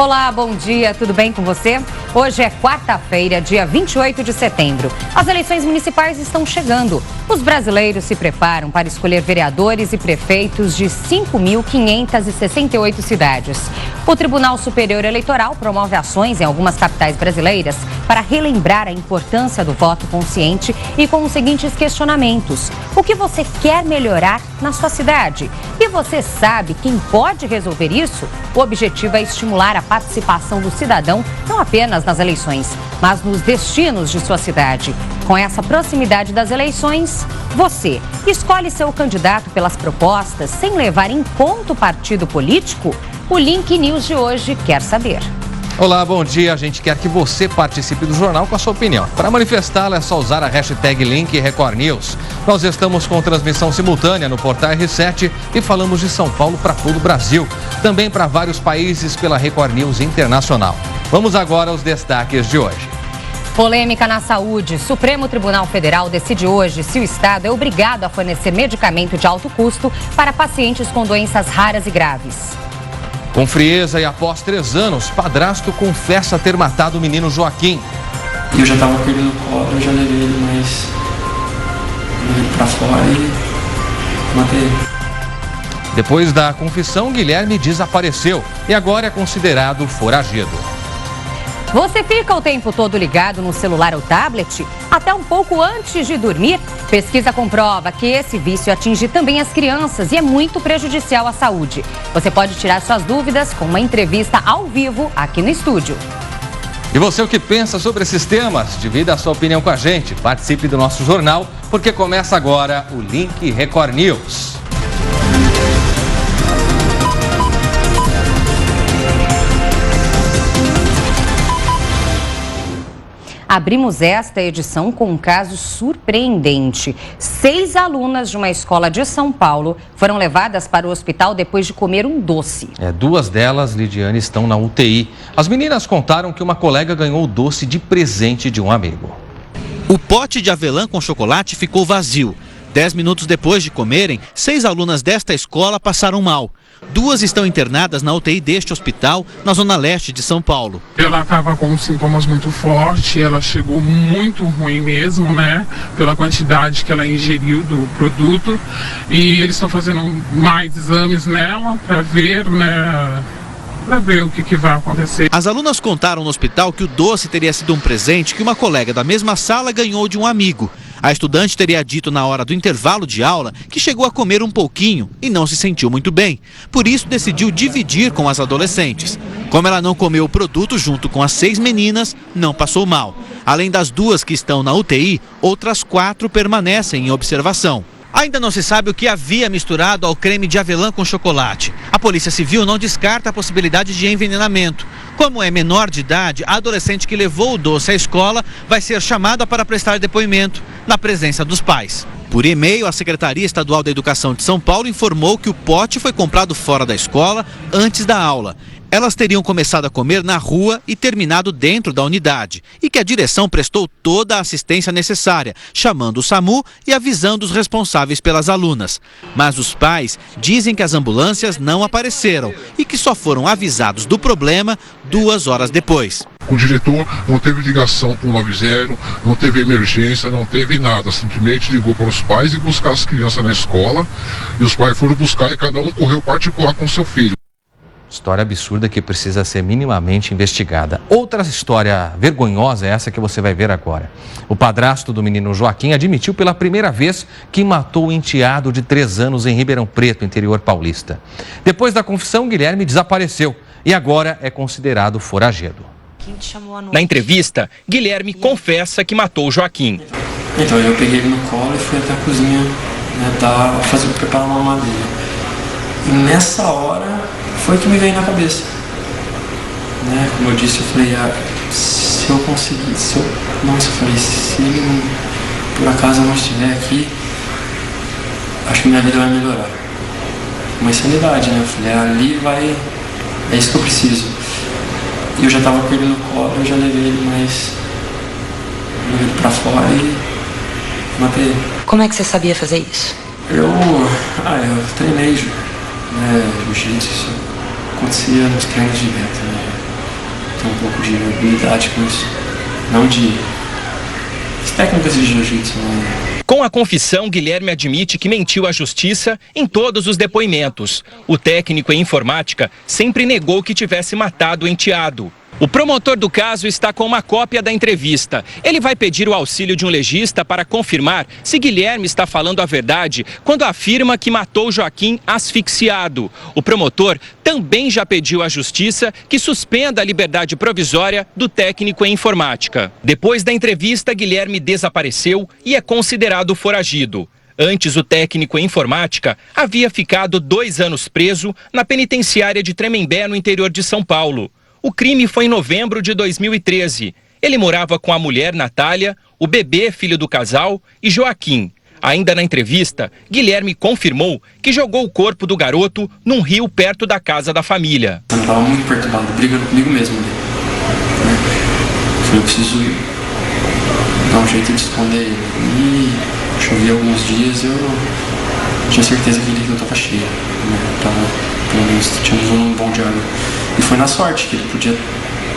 Olá, bom dia, tudo bem com você? Hoje é quarta-feira, dia 28 de setembro. As eleições municipais estão chegando. Os brasileiros se preparam para escolher vereadores e prefeitos de 5.568 cidades. O Tribunal Superior Eleitoral promove ações em algumas capitais brasileiras para relembrar a importância do voto consciente e com os seguintes questionamentos. O que você quer melhorar na sua cidade? E você sabe quem pode resolver isso? O objetivo é estimular a participação do cidadão, não apenas nas eleições, mas nos destinos de sua cidade. Com essa proximidade das eleições, você escolhe seu candidato pelas propostas sem levar em conta o partido político? O Link News de hoje quer saber. Olá, bom dia. A gente quer que você participe do jornal com a sua opinião. Para manifestá-la é só usar a hashtag Link Record News. Nós estamos com transmissão simultânea no portal R7 e falamos de São Paulo para todo o Brasil. Também para vários países pela Record News Internacional. Vamos agora aos destaques de hoje. Polêmica na saúde. Supremo Tribunal Federal decide hoje se o Estado é obrigado a fornecer medicamento de alto custo para pacientes com doenças raras e graves. Com frieza e após 3 anos, padrasto confessa ter matado o menino Joaquim. Eu já estava com ele no colo, eu já levei ele, mas levei ele pra fora e matei ele. Depois da confissão, Guilherme desapareceu e agora é considerado foragido. Você fica o tempo todo ligado no celular ou tablet? Até um pouco antes de dormir? Pesquisa comprova que esse vício atinge também as crianças e é muito prejudicial à saúde. Você pode tirar suas dúvidas com uma entrevista ao vivo aqui no estúdio. E você, o que pensa sobre esses temas? Divida a sua opinião com a gente. Participe do nosso jornal, porque começa agora o Link Record News. Abrimos esta edição com um caso surpreendente. 6 alunas de uma escola de São Paulo foram levadas para o hospital depois de comer um doce. 2 delas, Lidiane, estão na UTI. As meninas contaram que uma colega ganhou o doce de presente de um amigo. O pote de avelã com chocolate ficou vazio. 10 minutos depois de comerem, 6 alunas desta escola passaram mal. 2 estão internadas na UTI deste hospital, na zona leste de São Paulo. Ela estava com sintomas muito fortes, ela chegou muito ruim mesmo, né? Pela quantidade que ela ingeriu do produto. E eles estão fazendo mais exames nela para ver, né? Para ver o que vai acontecer. As alunas contaram no hospital que o doce teria sido um presente que uma colega da mesma sala ganhou de um amigo. A estudante teria dito na hora do intervalo de aula que chegou a comer um pouquinho e não se sentiu muito bem. Por isso decidiu dividir com as adolescentes. Como ela não comeu o produto junto com as 6 meninas, não passou mal. Além das 2 que estão na UTI, outras 4 permanecem em observação. Ainda não se sabe o que havia misturado ao creme de avelã com chocolate. A Polícia Civil não descarta a possibilidade de envenenamento. Como é menor de idade, a adolescente que levou o doce à escola vai ser chamada para prestar depoimento, na presença dos pais. Por e-mail, a Secretaria Estadual da Educação de São Paulo informou que o pote foi comprado fora da escola antes da aula. Elas teriam começado a comer na rua e terminado dentro da unidade. E que a direção prestou toda a assistência necessária, chamando o SAMU e avisando os responsáveis pelas alunas. Mas os pais dizem que as ambulâncias não apareceram e que só foram avisados do problema 2 horas depois. O diretor não teve ligação com o 90, não teve emergência, não teve nada. Simplesmente ligou para os pais e buscar as crianças na escola. E os pais foram buscar e cada um correu particular com seu filho. História absurda que precisa ser minimamente investigada. Outra história vergonhosa é essa que você vai ver agora. O padrasto do menino Joaquim admitiu pela primeira vez que matou o enteado de 3 anos em Ribeirão Preto, interior paulista. Depois da confissão, Guilherme desapareceu e agora é considerado foragido. Na entrevista, Guilherme confessa que matou o Joaquim. Então eu peguei ele no colo e fui até a cozinha, né, preparar uma mamadeira. E nessa hora foi que me veio na cabeça, né? Como eu disse, eu falei, se eu conseguir, se ele por acaso não estiver aqui, acho que minha vida vai melhorar. Uma insanidade, né? Eu falei, é isso que eu preciso. E eu já estava com ele no colo, eu já levei ele pra fora e matei ele. Como é que você sabia fazer isso? Eu treinei, né, jiu-jitsu, isso acontecia nos treinos de vento, né? ter um pouco de habilidade com isso. Não de técnicas de jiu-jitsu, né? Com a confissão, Guilherme admite que mentiu à justiça em todos os depoimentos. O técnico em informática sempre negou que tivesse matado o enteado. O promotor do caso está com uma cópia da entrevista. Ele vai pedir o auxílio de um legista para confirmar se Guilherme está falando a verdade quando afirma que matou Joaquim asfixiado. O promotor também já pediu à justiça que suspenda a liberdade provisória do técnico em informática. Depois da entrevista, Guilherme desapareceu e é considerado foragido. Antes, o técnico em informática havia ficado 2 anos preso na penitenciária de Tremembé, no interior de São Paulo. O crime foi em novembro de 2013. Ele morava com a mulher Natália, o bebê filho do casal e Joaquim. Ainda na entrevista, Guilherme confirmou que jogou o corpo do garoto num rio perto da casa da família. Eu estava muito perturbado, brigando comigo mesmo ali. Eu preciso dar um jeito de esconder ele. E chovia alguns dias, eu tinha certeza que ele estava cheio. Pelo menos tínhamos um bom de água. E foi na sorte que ele podia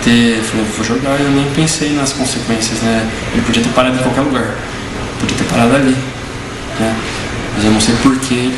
ter, eu falei, vou jogar, eu nem pensei nas consequências, né? Ele podia ter parado em qualquer lugar, podia ter parado ali, né? Mas eu não sei por que ele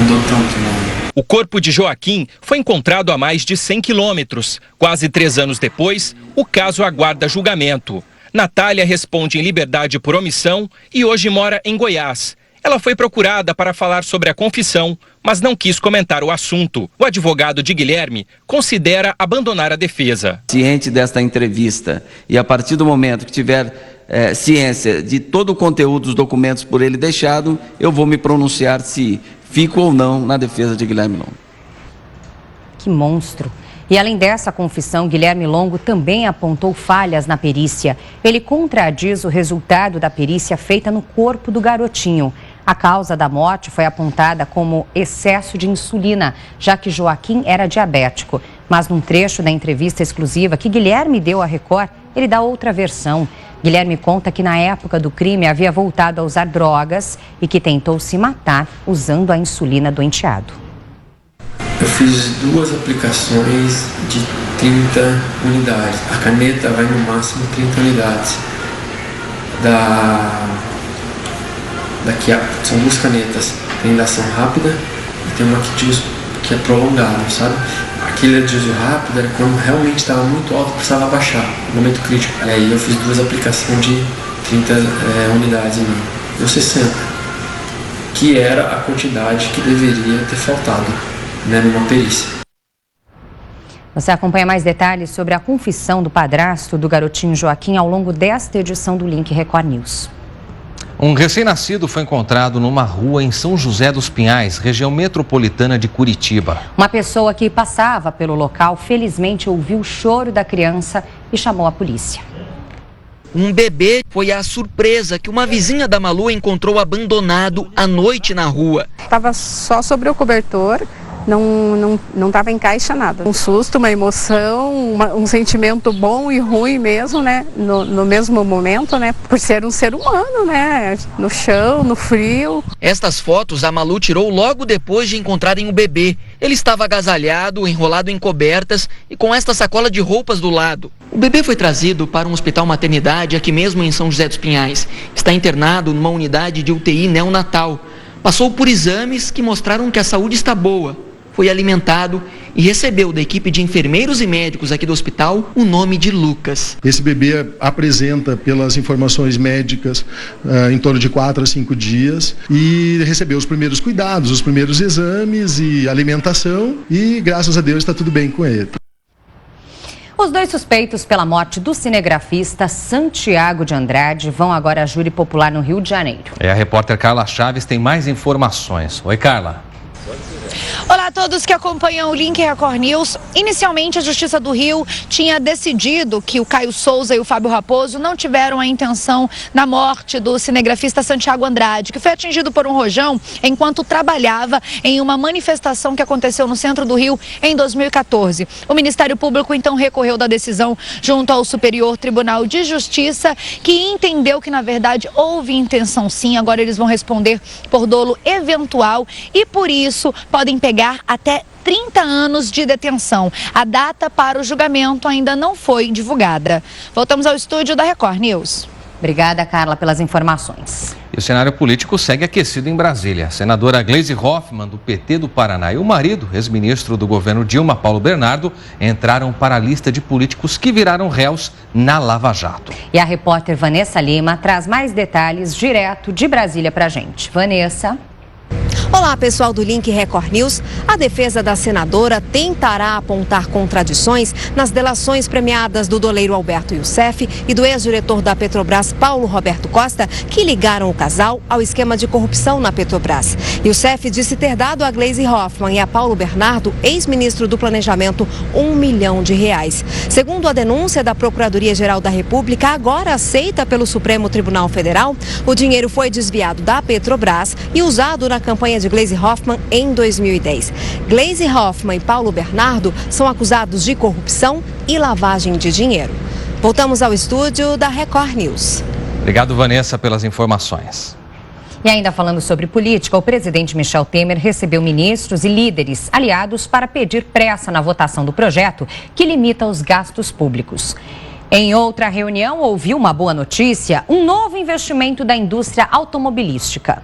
andou tanto, né? O corpo de Joaquim foi encontrado a mais de 100 quilômetros. Quase 3 anos depois, o caso aguarda julgamento. Natália responde em liberdade por omissão e hoje mora em Goiás. Ela foi procurada para falar sobre a confissão, mas não quis comentar o assunto. O advogado de Guilherme considera abandonar a defesa. Ciente desta entrevista e a partir do momento que tiver ciência de todo o conteúdo dos documentos por ele deixado, eu vou me pronunciar se fico ou não na defesa de Guilherme Longo. Que monstro! E além dessa confissão, Guilherme Longo também apontou falhas na perícia. Ele contradiz o resultado da perícia feita no corpo do garotinho. A causa da morte foi apontada como excesso de insulina, já que Joaquim era diabético. Mas num trecho da entrevista exclusiva que Guilherme deu à Record, ele dá outra versão. Guilherme conta que na época do crime havia voltado a usar drogas e que tentou se matar usando a insulina do enteado. Eu fiz 2 aplicações de 30 unidades. A caneta vai no máximo 30 unidades. São 2 canetas. Tem da ação rápida e tem uma que é prolongada, sabe? Aquele de uso rápido era quando realmente estava muito alto, precisava baixar, no momento crítico. Aí eu fiz 2 aplicações de 30 unidades em mim. Deu 60, que era a quantidade que deveria ter faltado, né, numa perícia. Você acompanha mais detalhes sobre a confissão do padrasto do garotinho Joaquim ao longo desta edição do Link Record News. Um recém-nascido foi encontrado numa rua em São José dos Pinhais, região metropolitana de Curitiba. Uma pessoa que passava pelo local, felizmente, ouviu o choro da criança e chamou a polícia. Um bebê foi a surpresa que uma vizinha da Malu encontrou abandonado à noite na rua. Estava só sobre o cobertor. Não estava em caixa nada. Um susto, uma emoção, um sentimento bom e ruim mesmo, né? No mesmo momento, né? Por ser um ser humano, né? No chão, no frio. Estas fotos a Malu tirou logo depois de encontrarem o bebê. Ele estava agasalhado, enrolado em cobertas e com esta sacola de roupas do lado. O bebê foi trazido para um hospital maternidade aqui mesmo em São José dos Pinhais. Está internado numa unidade de UTI neonatal. Passou por exames que mostraram que a saúde está boa. Foi alimentado e recebeu da equipe de enfermeiros e médicos aqui do hospital o nome de Lucas. Esse bebê apresenta, pelas informações médicas, em torno de 4 a 5 dias e recebeu os primeiros cuidados, os primeiros exames e alimentação e, graças a Deus, está tudo bem com ele. Os 2 suspeitos pela morte do cinegrafista Santiago de Andrade vão agora à júri popular no Rio de Janeiro. A repórter Carla Chaves tem mais informações. Oi, Carla. Olá a todos que acompanham o Link Record News. Inicialmente, a Justiça do Rio tinha decidido que o Caio Souza e o Fábio Raposo não tiveram a intenção na morte do cinegrafista Santiago Andrade, que foi atingido por um rojão enquanto trabalhava em uma manifestação que aconteceu no centro do Rio em 2014. O Ministério Público, então, recorreu da decisão junto ao Superior Tribunal de Justiça, que entendeu que, na verdade, houve intenção sim. Agora eles vão responder por dolo eventual e, por isso, podem pegar até 30 anos de detenção. A data para o julgamento ainda não foi divulgada. Voltamos ao estúdio da Record News. Obrigada, Carla, pelas informações. E o cenário político segue aquecido em Brasília. A senadora Gleisi Hoffmann, do PT do Paraná, e o marido, ex-ministro do governo Dilma, Paulo Bernardo, entraram para a lista de políticos que viraram réus na Lava Jato. E a repórter Vanessa Lima traz mais detalhes direto de Brasília para a gente. Vanessa. Olá, pessoal do Link Record News. A defesa da senadora tentará apontar contradições nas delações premiadas do doleiro Alberto Youssef e do ex-diretor da Petrobras, Paulo Roberto Costa, que ligaram o casal ao esquema de corrupção na Petrobras. Youssef disse ter dado a Gleisi Hoffmann e a Paulo Bernardo, ex-ministro do Planejamento, R$1 milhão. Segundo a denúncia da Procuradoria-Geral da República, agora aceita pelo Supremo Tribunal Federal, o dinheiro foi desviado da Petrobras e usado na campanha de Gleisi Hoffmann em 2010. Gleisi Hoffmann e Paulo Bernardo são acusados de corrupção e lavagem de dinheiro. Voltamos ao estúdio da Record News. Obrigado, Vanessa, pelas informações. E ainda falando sobre política, o presidente Michel Temer recebeu ministros e líderes aliados para pedir pressa na votação do projeto que limita os gastos públicos. Em outra reunião, ouviu uma boa notícia: um novo investimento da indústria automobilística.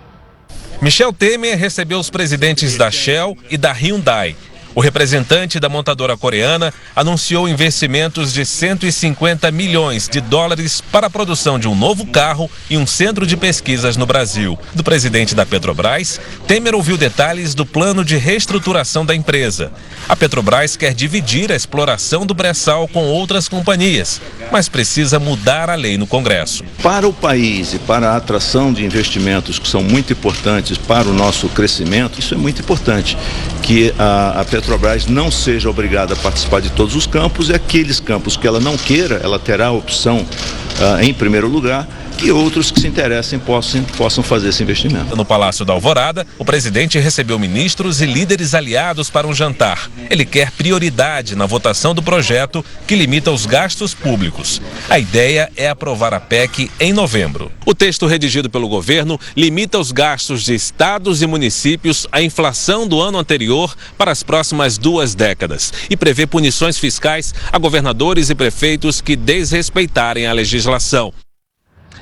Michel Temer recebeu os presidentes da Shell e da Hyundai. O representante da montadora coreana anunciou investimentos de 150 milhões de dólares para a produção de um novo carro e um centro de pesquisas no Brasil. Do presidente da Petrobras, Temer ouviu detalhes do plano de reestruturação da empresa. A Petrobras quer dividir a exploração do pré-sal com outras companhias, mas precisa mudar a lei no Congresso. Para o país e para a atração de investimentos que são muito importantes para o nosso crescimento, isso é muito importante, que a Petrobras não seja obrigada a participar de todos os campos, e aqueles campos que ela não queira, ela terá a opção, em primeiro lugar, que outros que se interessem possam fazer esse investimento. No Palácio da Alvorada, o presidente recebeu ministros e líderes aliados para um jantar. Ele quer prioridade na votação do projeto que limita os gastos públicos. A ideia é aprovar a PEC em novembro. O texto redigido pelo governo limita os gastos de estados e municípios à inflação do ano anterior para as próximas 2 décadas e prevê punições fiscais a governadores e prefeitos que desrespeitarem a legislação.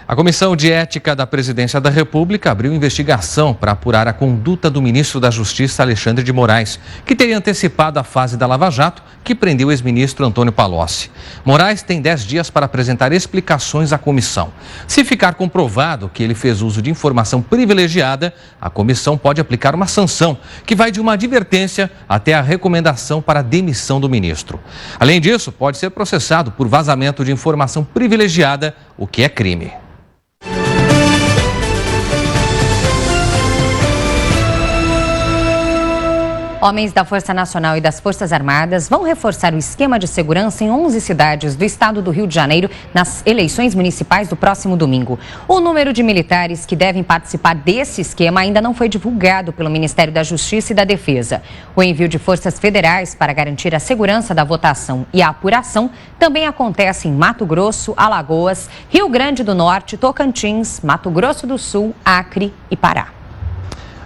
A Comissão de Ética da Presidência da República abriu investigação para apurar a conduta do ministro da Justiça, Alexandre de Moraes, que teria antecipado a fase da Lava Jato, que prendeu o ex-ministro Antônio Palocci. Moraes tem 10 dias para apresentar explicações à comissão. Se ficar comprovado que ele fez uso de informação privilegiada, a comissão pode aplicar uma sanção, que vai de uma advertência até a recomendação para a demissão do ministro. Além disso, pode ser processado por vazamento de informação privilegiada, o que é crime. Homens da Força Nacional e das Forças Armadas vão reforçar o esquema de segurança em 11 cidades do estado do Rio de Janeiro nas eleições municipais do próximo domingo. O número de militares que devem participar desse esquema ainda não foi divulgado pelo Ministério da Justiça e da Defesa. O envio de forças federais para garantir a segurança da votação e a apuração também acontece em Mato Grosso, Alagoas, Rio Grande do Norte, Tocantins, Mato Grosso do Sul, Acre e Pará.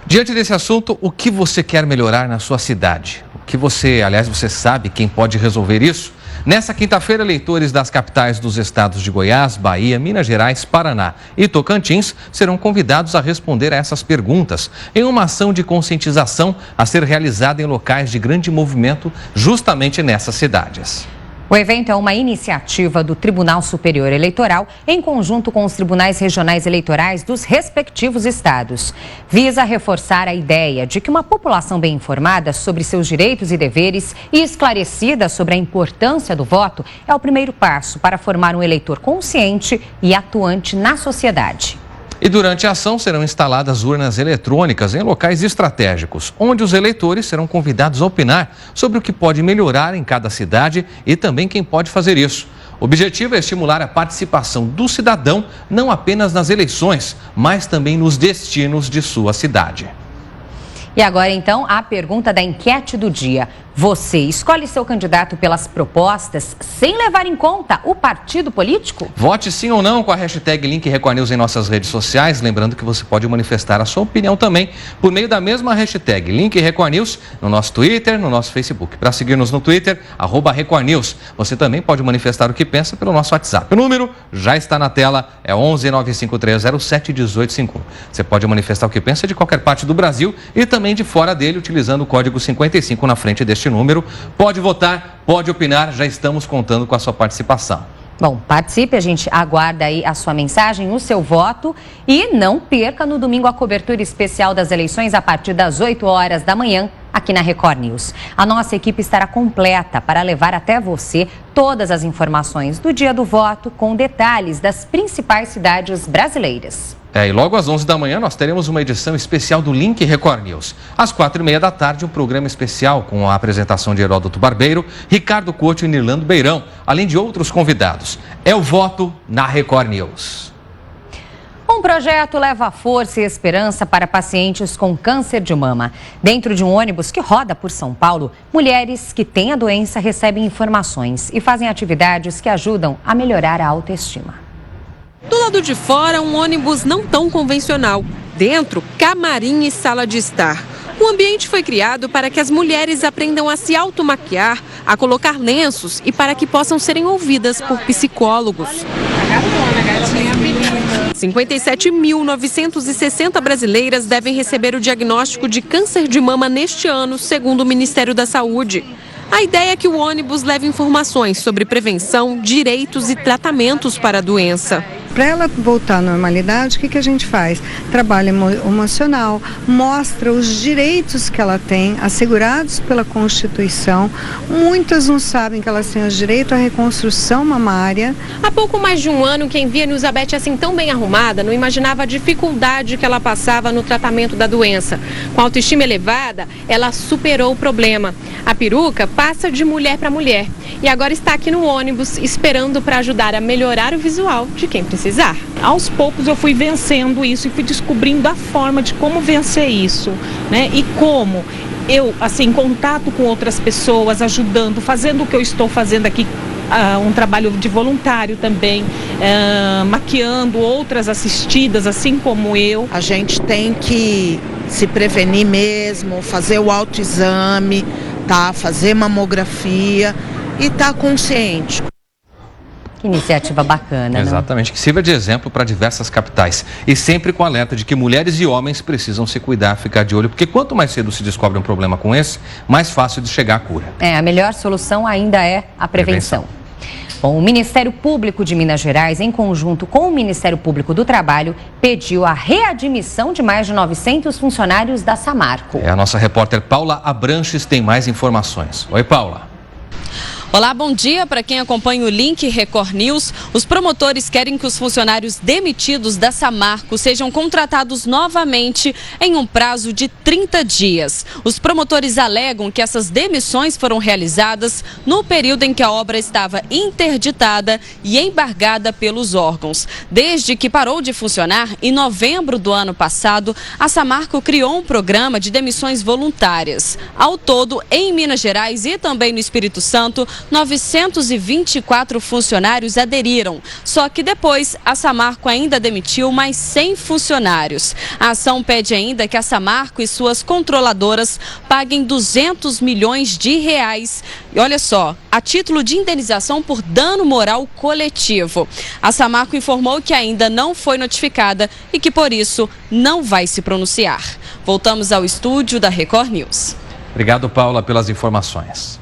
Diante desse assunto, o que você quer melhorar na sua cidade? Você sabe quem pode resolver isso? Nessa quinta-feira, eleitores das capitais dos estados de Goiás, Bahia, Minas Gerais, Paraná e Tocantins serão convidados a responder a essas perguntas em uma ação de conscientização a ser realizada em locais de grande movimento justamente nessas cidades. O evento é uma iniciativa do Tribunal Superior Eleitoral em conjunto com os tribunais regionais eleitorais dos respectivos estados. Visa reforçar a ideia de que uma população bem informada sobre seus direitos e deveres e esclarecida sobre a importância do voto é o primeiro passo para formar um eleitor consciente e atuante na sociedade. E durante a ação serão instaladas urnas eletrônicas em locais estratégicos, onde os eleitores serão convidados a opinar sobre o que pode melhorar em cada cidade e também quem pode fazer isso. O objetivo é estimular a participação do cidadão não apenas nas eleições, mas também nos destinos de sua cidade. E agora, então, a pergunta da enquete do dia. Você escolhe seu candidato pelas propostas sem levar em conta o partido político? Vote sim ou não com a hashtag Link Record News em nossas redes sociais. Lembrando que você pode manifestar a sua opinião também por meio da mesma hashtag Link Record News no nosso Twitter, no nosso Facebook. Para seguir-nos no Twitter, @Record News. Você também pode manifestar o que pensa pelo nosso WhatsApp. O número já está na tela, é 11 95307 1851. Você pode manifestar o que pensa de qualquer parte do Brasil e também de fora dele, utilizando o código 55 na frente deste número. Pode votar, pode opinar, já estamos contando com a sua participação. Bom, participe, a gente aguarda aí a sua mensagem, o seu voto e não perca no domingo a cobertura especial das eleições a partir das 8 horas da manhã aqui na Record News. A nossa equipe estará completa para levar até você todas as informações do dia do voto com detalhes das principais cidades brasileiras. E logo às 11 da manhã nós teremos uma edição especial do Link Record News. Às 4h30 da tarde, um programa especial com a apresentação de Heródoto Barbeiro, Ricardo Couto e Nirlando Beirão, além de outros convidados. É o voto na Record News. Um projeto leva força e esperança para pacientes com câncer de mama. Dentro de um ônibus que roda por São Paulo, mulheres que têm a doença recebem informações e fazem atividades que ajudam a melhorar a autoestima. Do lado de fora, um ônibus não tão convencional. Dentro, camarim e sala de estar. O ambiente foi criado para que as mulheres aprendam a se automaquiar, a colocar lenços e para que possam serem ouvidas por psicólogos. 57.960 brasileiras devem receber o diagnóstico de câncer de mama neste ano, segundo o Ministério da Saúde. A ideia é que o ônibus leve informações sobre prevenção, direitos e tratamentos para a doença. Para ela voltar à normalidade, o que a gente faz? Trabalho emocional, mostra os direitos que ela tem, assegurados pela Constituição. Muitas não sabem que elas têm o direito à reconstrução mamária. Há pouco mais de um ano, quem via Nilzabete assim tão bem arrumada não imaginava a dificuldade que ela passava no tratamento da doença. Com autoestima elevada, ela superou o problema. A peruca passa de mulher para mulher e agora está aqui no ônibus esperando para ajudar a melhorar o visual de quem precisar. Aos poucos eu fui vencendo isso e fui descobrindo a forma de como vencer isso, né? E como eu, assim, em contato com outras pessoas, ajudando, fazendo o que eu estou fazendo aqui, um trabalho de voluntário também, maquiando outras assistidas, assim como eu. A gente tem que se prevenir mesmo, fazer o autoexame, tá? Fazer mamografia e estar consciente. Que iniciativa bacana, né? Exatamente, que sirva de exemplo para diversas capitais. E sempre com alerta de que mulheres e homens precisam se cuidar, ficar de olho, porque quanto mais cedo se descobre um problema com esse, mais fácil de chegar à cura. A melhor solução ainda é a prevenção. Bom, o Ministério Público de Minas Gerais, em conjunto com o Ministério Público do Trabalho, pediu a readmissão de mais de 900 funcionários da Samarco. A nossa repórter Paula Abranches tem mais informações. Oi, Paula. Olá, bom dia para quem acompanha o Link Record News. Os promotores querem que os funcionários demitidos da Samarco sejam contratados novamente em um prazo de 30 dias. Os promotores alegam que essas demissões foram realizadas no período em que a obra estava interditada e embargada pelos órgãos. Desde que parou de funcionar, em novembro do ano passado, a Samarco criou um programa de demissões voluntárias. Ao todo, em Minas Gerais e também no Espírito Santo, 924 funcionários aderiram. Só que depois, a Samarco ainda demitiu mais 100 funcionários. A ação pede ainda que a Samarco e suas controladoras paguem 200 milhões de reais. E olha só, a título de indenização por dano moral coletivo. A Samarco informou que ainda não foi notificada e que, por isso, não vai se pronunciar. Voltamos ao estúdio da Record News. Obrigado, Paula, pelas informações.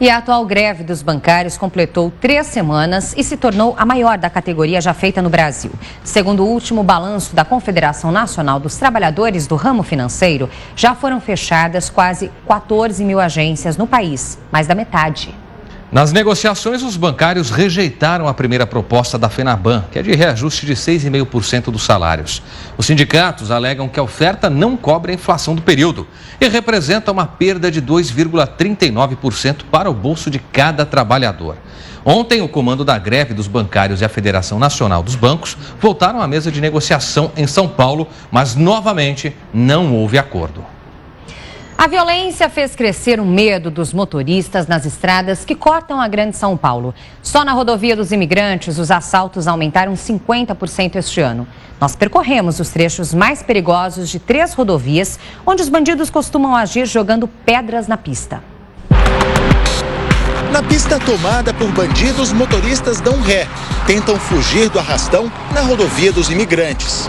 E a atual greve dos bancários completou 3 semanas e se tornou a maior da categoria já feita no Brasil. Segundo o último balanço da Confederação Nacional dos Trabalhadores do Ramo Financeiro, já foram fechadas quase 14 mil agências no país, mais da metade. Nas negociações, os bancários rejeitaram a primeira proposta da FENABAN, que é de reajuste de 6,5% dos salários. Os sindicatos alegam que a oferta não cobre a inflação do período e representa uma perda de 2,39% para o bolso de cada trabalhador. Ontem, o comando da greve dos bancários e a Federação Nacional dos Bancos voltaram à mesa de negociação em São Paulo, mas novamente não houve acordo. A violência fez crescer o medo dos motoristas nas estradas que cortam a Grande São Paulo. Só na rodovia dos Imigrantes, os assaltos aumentaram 50% este ano. Nós percorremos os trechos mais perigosos de 3 rodovias, onde os bandidos costumam agir jogando pedras na pista. Na pista tomada por bandidos, motoristas dão ré. Tentam fugir do arrastão na rodovia dos Imigrantes.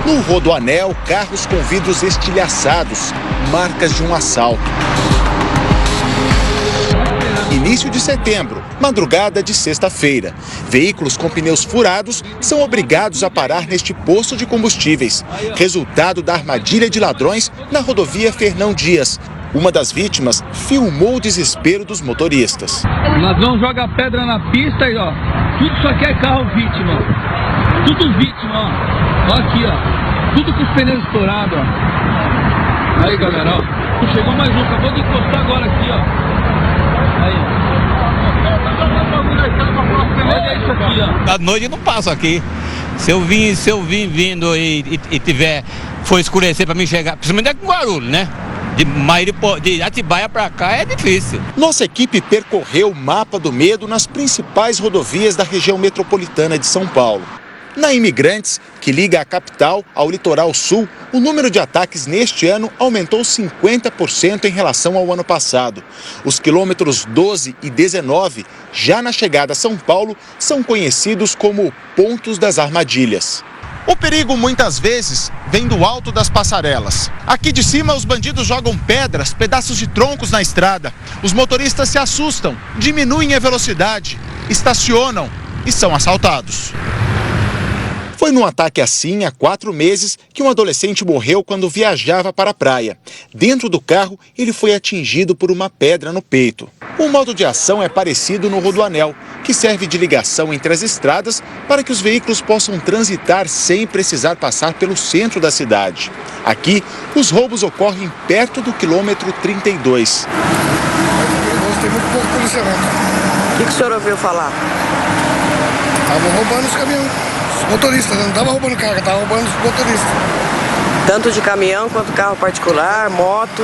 No Rodoanel, carros com vidros estilhaçados, marcas de um assalto. Início de setembro, madrugada de sexta-feira. Veículos com pneus furados são obrigados a parar neste posto de combustíveis. Resultado da armadilha de ladrões na rodovia Fernão Dias. Uma das vítimas filmou o desespero dos motoristas. O ladrão joga pedra na pista e ó, tudo isso aqui é carro vítima. Tudo vítima, ó. Ó aqui, ó. Tudo com os pneus estourados, ó. Aí, galera, ó. Chegou mais um, acabou de encostar agora aqui, ó. Aí. Olha isso aqui, ó. À noite eu não passo aqui. Se eu vim vindo e for escurecer para mim chegar, principalmente com Guarulhos, né? De Atibaia para cá é difícil. Nossa equipe percorreu o mapa do medo nas principais rodovias da região metropolitana de São Paulo. Na Imigrantes, que liga a capital ao litoral sul, o número de ataques neste ano aumentou 50% em relação ao ano passado. Os quilômetros 12 e 19, já na chegada a São Paulo, são conhecidos como pontos das armadilhas. O perigo, muitas vezes, vem do alto das passarelas. Aqui de cima, os bandidos jogam pedras, pedaços de troncos na estrada. Os motoristas se assustam, diminuem a velocidade, estacionam e são assaltados. Foi num ataque assim, há 4 meses, que um adolescente morreu quando viajava para a praia. Dentro do carro, ele foi atingido por uma pedra no peito. O modo de ação é parecido no Rodoanel, que serve de ligação entre as estradas para que os veículos possam transitar sem precisar passar pelo centro da cidade. Aqui, os roubos ocorrem perto do quilômetro 32. Tem muito pouco policiamento. O que o senhor ouviu falar? Estavam roubando os caminhões. Motorista, não estava roubando carga, estava roubando os motoristas. Tanto de caminhão quanto carro particular, moto.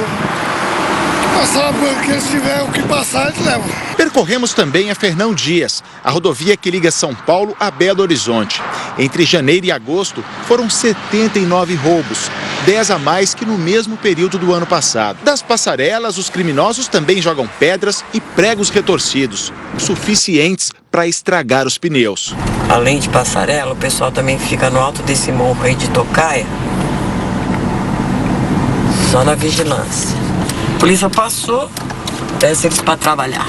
Passar, porque eles tiverem o que passar, eles levam. Percorremos também a Fernão Dias, a rodovia que liga São Paulo a Belo Horizonte. Entre janeiro e agosto, foram 79 roubos, 10 a mais que no mesmo período do ano passado. Das passarelas, os criminosos também jogam pedras e pregos retorcidos, suficientes para estragar os pneus. Além de passarela, o pessoal também fica no alto desse morro aí de Tocaia, só na vigilância. A polícia passou, desce eles para trabalhar.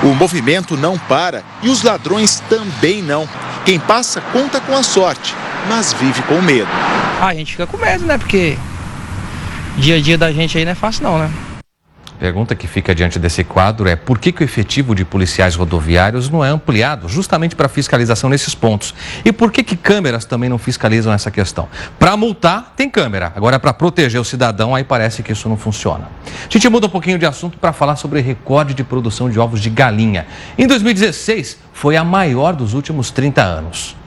O movimento não para e os ladrões também não. Quem passa conta com a sorte, mas vive com medo. A gente fica com medo, né? Porque dia a dia da gente aí não é fácil não, né? Pergunta que fica diante desse quadro é por que o efetivo de policiais rodoviários não é ampliado justamente para fiscalização nesses pontos? E por que câmeras também não fiscalizam essa questão? Para multar, tem câmera. Agora, para proteger o cidadão, aí parece que isso não funciona. A gente muda um pouquinho de assunto para falar sobre recorde de produção de ovos de galinha. Em 2016, foi a maior dos últimos 30 anos.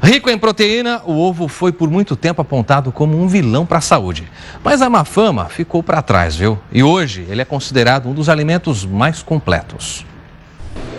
Rico em proteína, o ovo foi por muito tempo apontado como um vilão para a saúde. Mas a má fama ficou para trás, viu? E hoje ele é considerado um dos alimentos mais completos.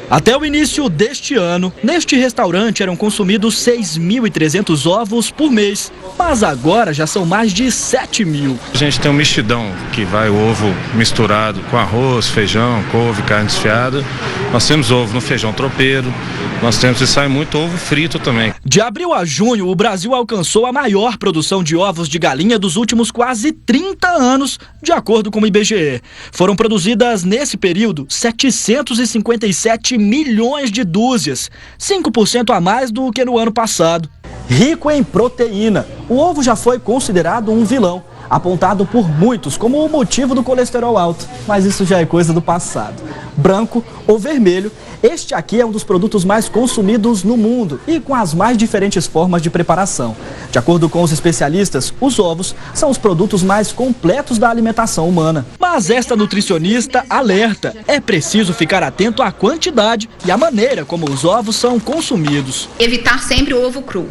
Até o início deste ano, neste restaurante eram consumidos 6.300 ovos por mês, mas agora já são mais de 7.000. A gente tem um mexidão, que vai o ovo misturado com arroz, feijão, couve, carne desfiada. Nós temos ovo no feijão tropeiro, nós temos e sai muito ovo frito também. De abril a junho, o Brasil alcançou a maior produção de ovos de galinha dos últimos quase 30 anos, de acordo com o IBGE. Foram produzidas nesse período 757 milhões de dúzias, 5% a mais do que no ano passado. Rico em proteína, o ovo já foi considerado um vilão, apontado por muitos como o motivo do colesterol alto, mas isso já é coisa do passado. Branco ou vermelho, este aqui é um dos produtos mais consumidos no mundo e com as mais diferentes formas de preparação. De acordo com os especialistas, os ovos são os produtos mais completos da alimentação humana. Mas esta nutricionista alerta, é preciso ficar atento à quantidade e à maneira como os ovos são consumidos. Evitar sempre o ovo cru,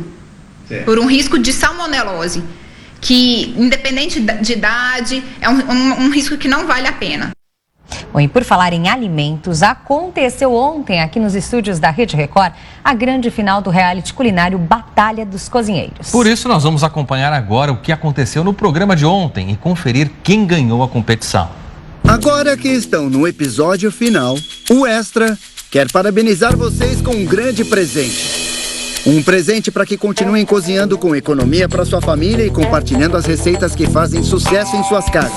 por um risco de salmonelose, que, independente de idade, é um risco que não vale a pena. Bom, e por falar em alimentos, aconteceu ontem aqui nos estúdios da Rede Record a grande final do reality culinário Batalha dos Cozinheiros. Por isso nós vamos acompanhar agora o que aconteceu no programa de ontem e conferir quem ganhou a competição. Agora que estão no episódio final, o Extra quer parabenizar vocês com um grande presente. Um presente para que continuem cozinhando com economia para sua família e compartilhando as receitas que fazem sucesso em suas casas.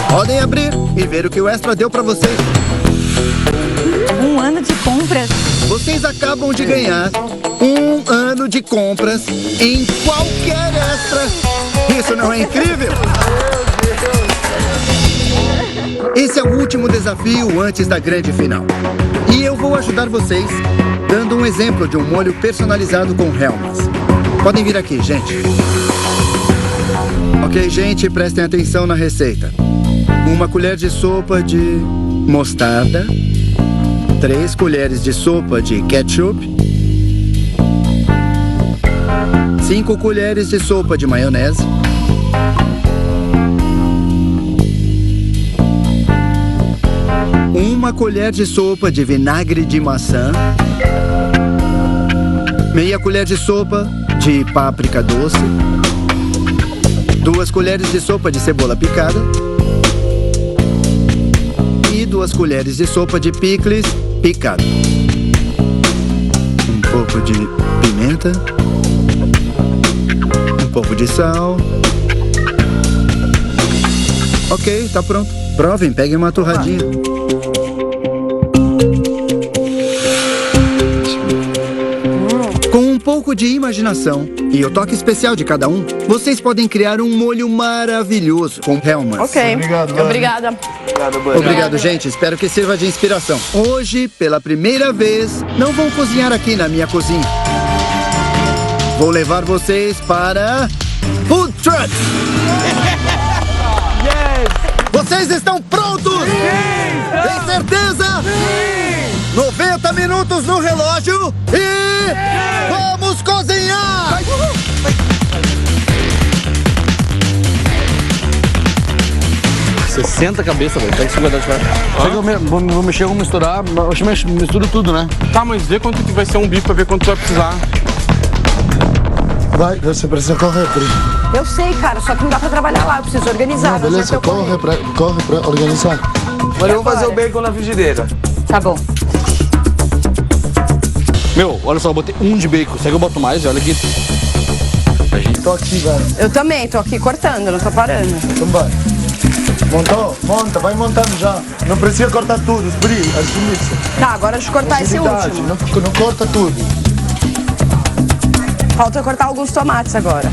Podem abrir e ver o que o Extra deu para vocês. Um ano de compras. Vocês acabam de ganhar um ano de compras em qualquer Extra. Isso não é incrível? Esse é o último desafio antes da grande final. E eu vou ajudar vocês dando um exemplo de um molho personalizado com Hellmann's. Podem vir aqui, gente. Ok, gente, prestem atenção na receita. 1 colher de sopa de mostarda, 3 colheres de sopa de ketchup, 5 colheres de sopa de maionese, 1 colher de sopa de vinagre de maçã, meia colher de sopa de páprica doce, 2 colheres de sopa de cebola picada e 2 colheres de sopa de picles picado. Um pouco de pimenta, um pouco de sal. Ok, tá pronto. Provem, peguem uma torradinha. Com um pouco de imaginação e o toque especial de cada um, vocês podem criar um molho maravilhoso com Hellmann's. Ok. Obrigada. Obrigado, gente. Espero que sirva de inspiração. Hoje, pela primeira vez, não vou cozinhar aqui na minha cozinha. Vou levar vocês para Food Trucks. Vocês estão prontos? Tem certeza? 90 minutos no relógio e vamos cozinhar! 60 cabeças, velho. Pega 50 de cara. Vou mexer, vou misturar. Eu misturo tudo, né? Tá, mas vê quanto que vai ser um bife pra ver quanto tu vai precisar. Vai, você precisa correr, Pri. Eu sei, cara, só que não dá pra trabalhar lá, eu preciso organizar. Não, beleza, corre pra organizar. Agora eu vou fazer o bacon na frigideira. Tá bom. Meu, olha só, eu botei 1 de bacon. Será que eu boto mais? Olha aqui. Tô aqui, velho. Eu também, tô aqui cortando, não tô parando. Então vai. Montou? Monta, vai montando já. Não precisa cortar tudo, Pri, assume isso. Tá, agora deixa eu cortar esse último. Não corta tudo. Falta cortar alguns tomates agora.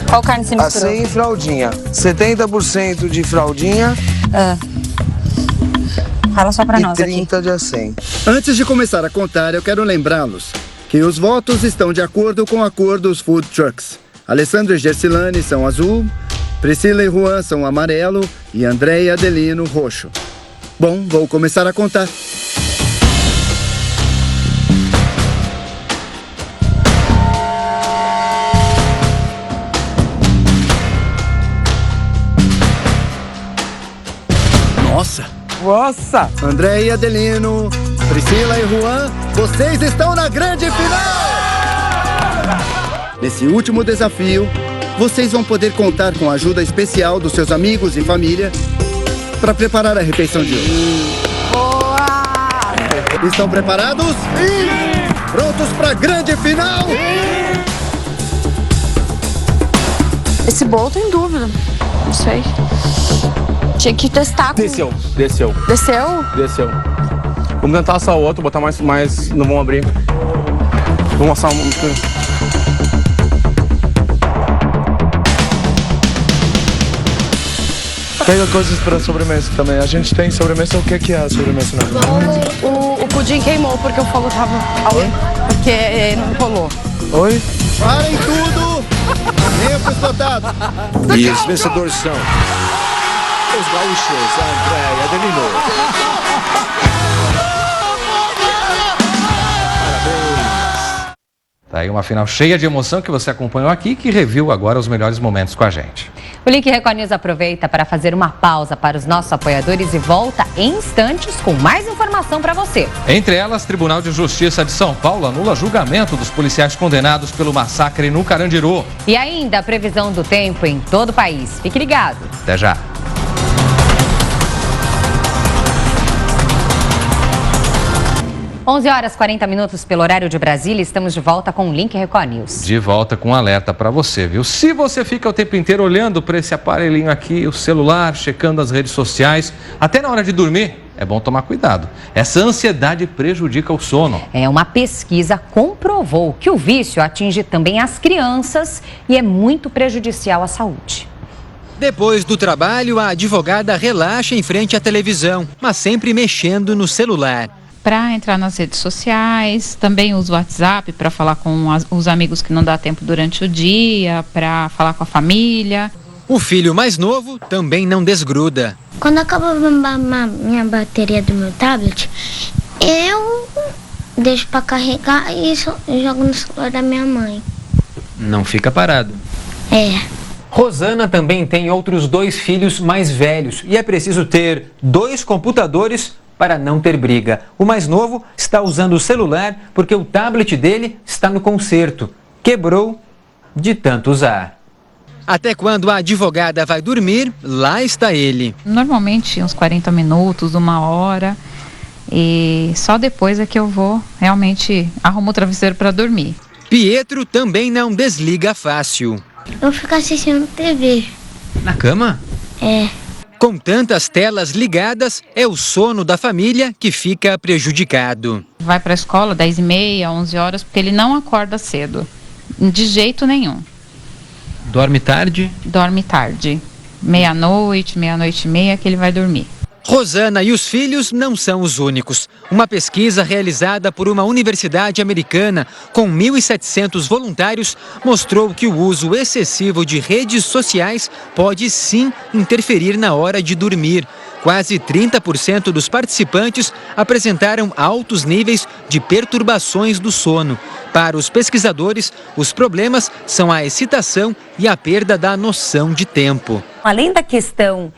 Qual carne você misturou? Assim, fraldinha. 70% de fraldinha. Fala só pra nós aqui. E 30 de acém. Antes de começar a contar, eu quero lembrá-los que os votos estão de acordo com a cor dos Food Trucks. Alessandro e Gersilane são azul, Priscila e Juan são amarelo e André e Adelino roxo. Bom, vou começar a contar. Nossa! André e Adelino, Priscila e Juan, vocês estão na grande final! Nesse último desafio, vocês vão poder contar com a ajuda especial dos seus amigos e família para preparar a refeição de hoje. Boa! Estão preparados? Sim! Prontos para a grande final? Sim! Esse bolo tem dúvida, não sei. Tinha que testar com... Desceu. Desceu? Desceu. Vamos tentar assar o outro, botar mais... Não vamos abrir. Vamos assar um... Pega coisas para sobremesa também. A gente tem sobremesa. O que é a sobremesa? O pudim queimou porque o fogo tava... Porque não rolou. Oi? Parem tudo! Venham para os votados. E os vencedores são... os gaúchos, André e Adelino. Tá Tá aí uma final cheia de emoção que você acompanhou aqui e que reviu agora os melhores momentos com a gente. O Link Record News aproveita para fazer uma pausa para os nossos apoiadores e volta em instantes com mais informação para você. Entre elas, Tribunal de Justiça de São Paulo anula julgamento dos policiais condenados pelo massacre no Carandiru. E ainda a previsão do tempo em todo o país. Fique ligado. Até já. 11h40 pelo horário de Brasília, estamos de volta com o Link Record News. De volta com um alerta para você, viu? Se você fica o tempo inteiro olhando para esse aparelhinho aqui, o celular, checando as redes sociais, até na hora de dormir, é bom tomar cuidado. Essa ansiedade prejudica o sono. Uma pesquisa comprovou que o vício atinge também as crianças e é muito prejudicial à saúde. Depois do trabalho, a advogada relaxa em frente à televisão, mas sempre mexendo no celular. Para entrar nas redes sociais, também uso o WhatsApp para falar com os amigos que não dá tempo durante o dia, para falar com a família. O filho mais novo também não desgruda. Quando acaba minha bateria do meu tablet, eu deixo para carregar e jogo no celular da minha mãe. Não fica parado. Rosana também tem outros 2 filhos mais velhos e é preciso ter 2 computadores para não ter briga. O mais novo está usando o celular porque o tablet dele está no conserto. Quebrou de tanto usar. Até quando a advogada vai dormir, lá está ele. Normalmente uns 40 minutos, 1 hora. E só depois é que eu vou realmente arrumo o travesseiro para dormir. Pietro também não desliga fácil. Eu fico assistindo TV. Na cama? Com tantas telas ligadas, é o sono da família que fica prejudicado. Vai para a escola 10h30, 11 horas, porque ele não acorda cedo. De jeito nenhum. Dorme tarde? Dorme tarde. Meia-noite, meia-noite e meia que ele vai dormir. Rosana e os filhos não são os únicos. Uma pesquisa realizada por uma universidade americana com 1.700 voluntários mostrou que o uso excessivo de redes sociais pode sim interferir na hora de dormir. Quase 30% dos participantes apresentaram altos níveis de perturbações do sono. Para os pesquisadores, os problemas são a excitação e a perda da noção de tempo. Além da questão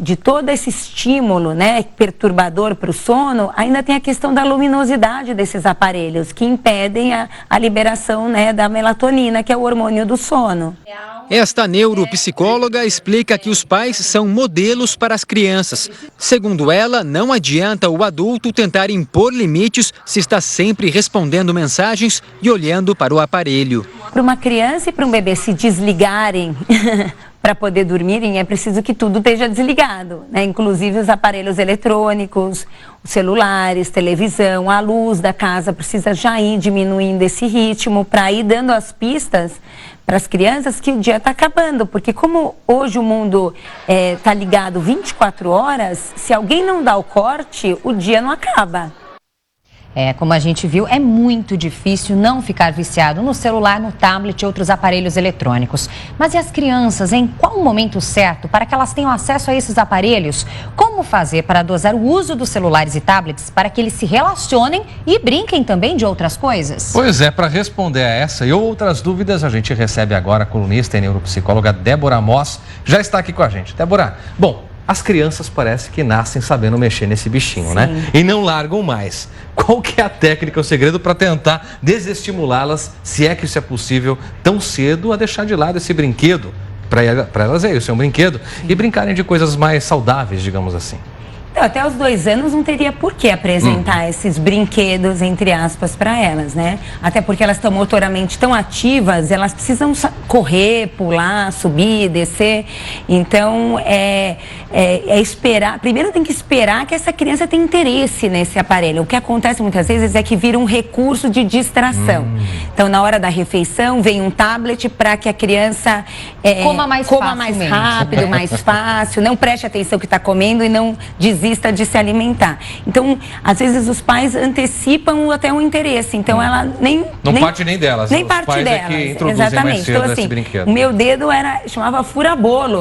de todo esse estímulo, perturbador para o sono, ainda tem a questão da luminosidade desses aparelhos, que impedem a liberação da melatonina, que é o hormônio do sono. Esta neuropsicóloga explica que os pais são modelos para as crianças. Segundo ela, não adianta o adulto tentar impor limites se está sempre respondendo mensagens e olhando para o aparelho. Para uma criança e para um bebê se desligarem para poder dormirem, é preciso que tudo esteja desligado, inclusive os aparelhos eletrônicos, os celulares, televisão, a luz da casa precisa já ir diminuindo esse ritmo para ir dando as pistas para as crianças que o dia está acabando, porque como hoje o mundo está ligado 24 horas, se alguém não dá o corte, o dia não acaba. Como a gente viu, é muito difícil não ficar viciado no celular, no tablet e outros aparelhos eletrônicos. Mas e as crianças, em qual o momento certo para que elas tenham acesso a esses aparelhos? Como fazer para dosar o uso dos celulares e tablets para que eles se relacionem e brinquem também de outras coisas? Pois é, para responder a essa e outras dúvidas, a gente recebe agora a colunista e neuropsicóloga Débora Moss, já está aqui com a gente. Débora, as crianças parece que nascem sabendo mexer nesse bichinho, né? E não largam mais. Qual que é a técnica, o segredo para tentar desestimulá-las, se é que isso é possível, tão cedo a deixar de lado esse brinquedo? Para elas é isso, é um brinquedo. E brincarem de coisas mais saudáveis, digamos assim. Então, até os 2 anos não teria por que apresentar esses brinquedos, entre aspas, para elas, Até porque elas estão motoramente tão ativas, elas precisam correr, pular, subir, descer. Então, esperar. Primeiro tem que esperar que essa criança tenha interesse nesse aparelho. O que acontece muitas vezes é que vira um recurso de distração. Então, na hora da refeição, vem um tablet para que a criança coma mais rápido, mais fácil, não preste atenção que está comendo e não desista de se alimentar. Então, às vezes os pais antecipam até um interesse. Então, ela Não parte nem delas. Nem os parte pais delas. É que introduzem mais cedo esse brinquedo. O meu dedo chamava fura-bolo,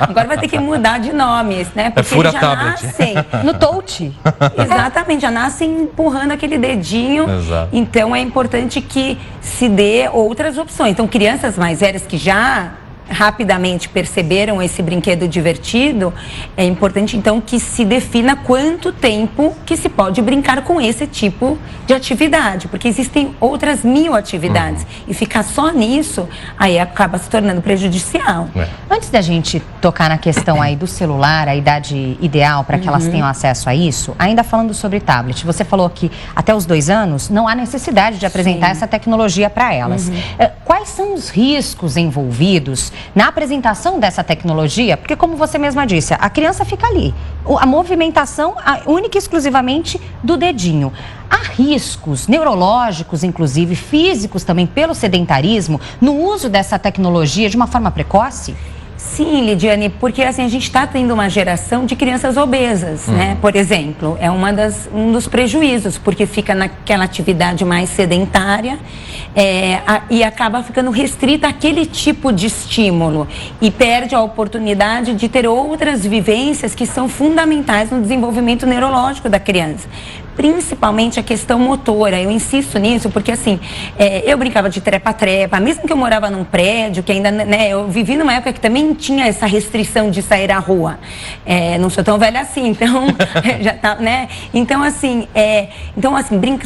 Agora vai ter que mudar mudar de nomes, né? Porque fura eles já tablet. nascem no touch. Exatamente, já nascem empurrando aquele dedinho. Exato. Então é importante que se dê outras opções. Então, crianças mais velhas que já rapidamente perceberam esse brinquedo divertido, é importante então que se defina quanto tempo que se pode brincar com esse tipo de atividade, porque existem outras 1000 atividades e ficar só nisso aí acaba se tornando prejudicial. Antes da gente tocar na questão aí do celular, a idade ideal para que elas tenham acesso a isso, ainda falando sobre tablet, você falou que até os 2 anos não há necessidade de apresentar essa tecnologia para elas. Quais são os riscos envolvidos na apresentação dessa tecnologia? Porque, como você mesma disse, a criança fica ali. A movimentação única e exclusivamente do dedinho. Há riscos neurológicos, inclusive físicos também, pelo sedentarismo, no uso dessa tecnologia de uma forma precoce? Sim, Lidiane, porque assim, a gente está tendo uma geração de crianças obesas, né? Por exemplo, é um dos prejuízos, porque fica naquela atividade mais sedentária e acaba ficando restrita àquele tipo de estímulo e perde a oportunidade de ter outras vivências que são fundamentais no desenvolvimento neurológico da criança. Principalmente a questão motora, eu insisto nisso porque assim, eu brincava de trepa-trepa, mesmo que eu morava num prédio, que ainda, né, eu vivi numa época que também tinha essa restrição de sair à rua, não sou tão velha assim, então, já tá, né, então assim,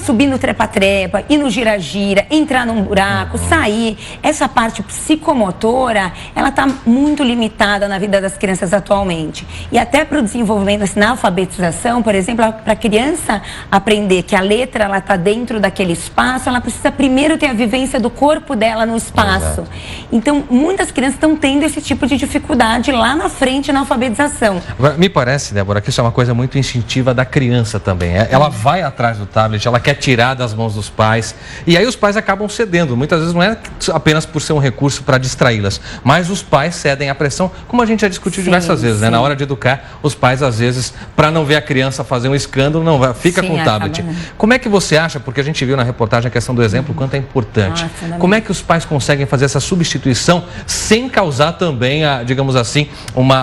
subir no trepa-trepa, ir no gira-gira, entrar num buraco, sair, essa parte psicomotora, ela tá muito limitada na vida das crianças atualmente, e até para o desenvolvimento, assim, na alfabetização, por exemplo, para a criança aprender que a letra ela está dentro daquele espaço, ela precisa primeiro ter a vivência do corpo dela no espaço. Exato. Então, muitas crianças estão tendo esse tipo de dificuldade lá na frente na alfabetização. Agora, me parece, Débora, que isso é uma coisa muito instintiva da criança também. Ela vai atrás do tablet, ela quer tirar das mãos dos pais e aí os pais acabam cedendo. Muitas vezes não é apenas por ser um recurso para distraí-las, mas os pais cedem à pressão, como a gente já discutiu diversas vezes, né? Na hora de educar, os pais às vezes, para não ver a criança fazer um escândalo, não vai, fica com o tablet. Como é que você acha, porque a gente viu na reportagem a questão do exemplo, o quanto é importante. Como é que os pais conseguem fazer essa substituição sem causar também, digamos assim,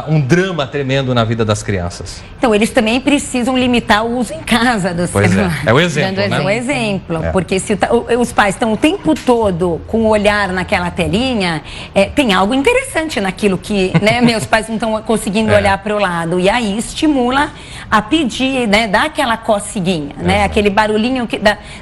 um drama tremendo na vida das crianças? Então, eles também precisam limitar o uso em casa do celular. É o exemplo, né? É o exemplo, porque se os pais estão o tempo todo com o olhar naquela telinha, tem algo interessante naquilo que, né, meus pais não estão conseguindo olhar para o lado. E aí estimula a pedir, né, dá aquela coceguinha, né, aquele barulhinho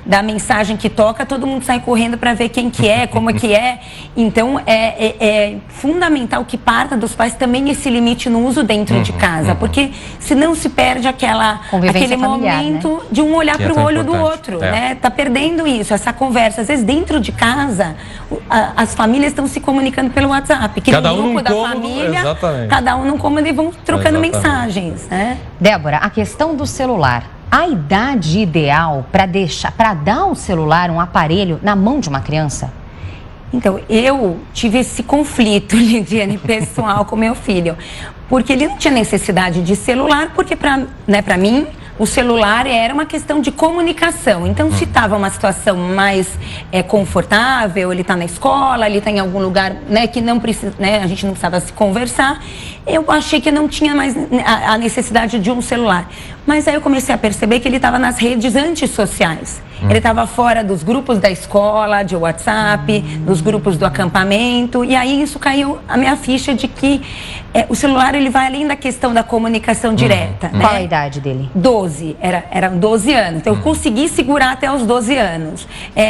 da mensagem que toca, todo mundo sai correndo para ver quem que é, como é que é. Então, é fundamental que parta dos pais também esse limite no uso dentro de casa, porque senão se perde aquele momento, né, de um olhar para o olho do outro, né? Tá perdendo isso, essa conversa. Às vezes dentro de casa, as famílias estão se comunicando pelo WhatsApp, que cada no grupo da família, cada um num cômodo e vão trocando mensagens, né? Débora, a questão do celular, a idade ideal para dar um celular, um aparelho na mão de uma criança? Então, eu tive esse conflito, Lidiane, pessoal com meu filho, porque ele não tinha necessidade de celular, porque para mim o celular era uma questão de comunicação. Então, se estava uma situação mais confortável, ele está na escola, ele está em algum lugar, né, que não precisa, né, a gente não precisava se conversar, eu achei que não tinha mais a necessidade de um celular. Mas aí eu comecei a perceber que ele estava nas redes antissociais. Ele estava fora dos grupos da escola, de WhatsApp, dos grupos do acampamento, e aí isso caiu a minha ficha de que o celular ele vai além da questão da comunicação direta. Né? Qual a idade dele? 12, eram 12 anos, então eu consegui segurar até os 12 anos.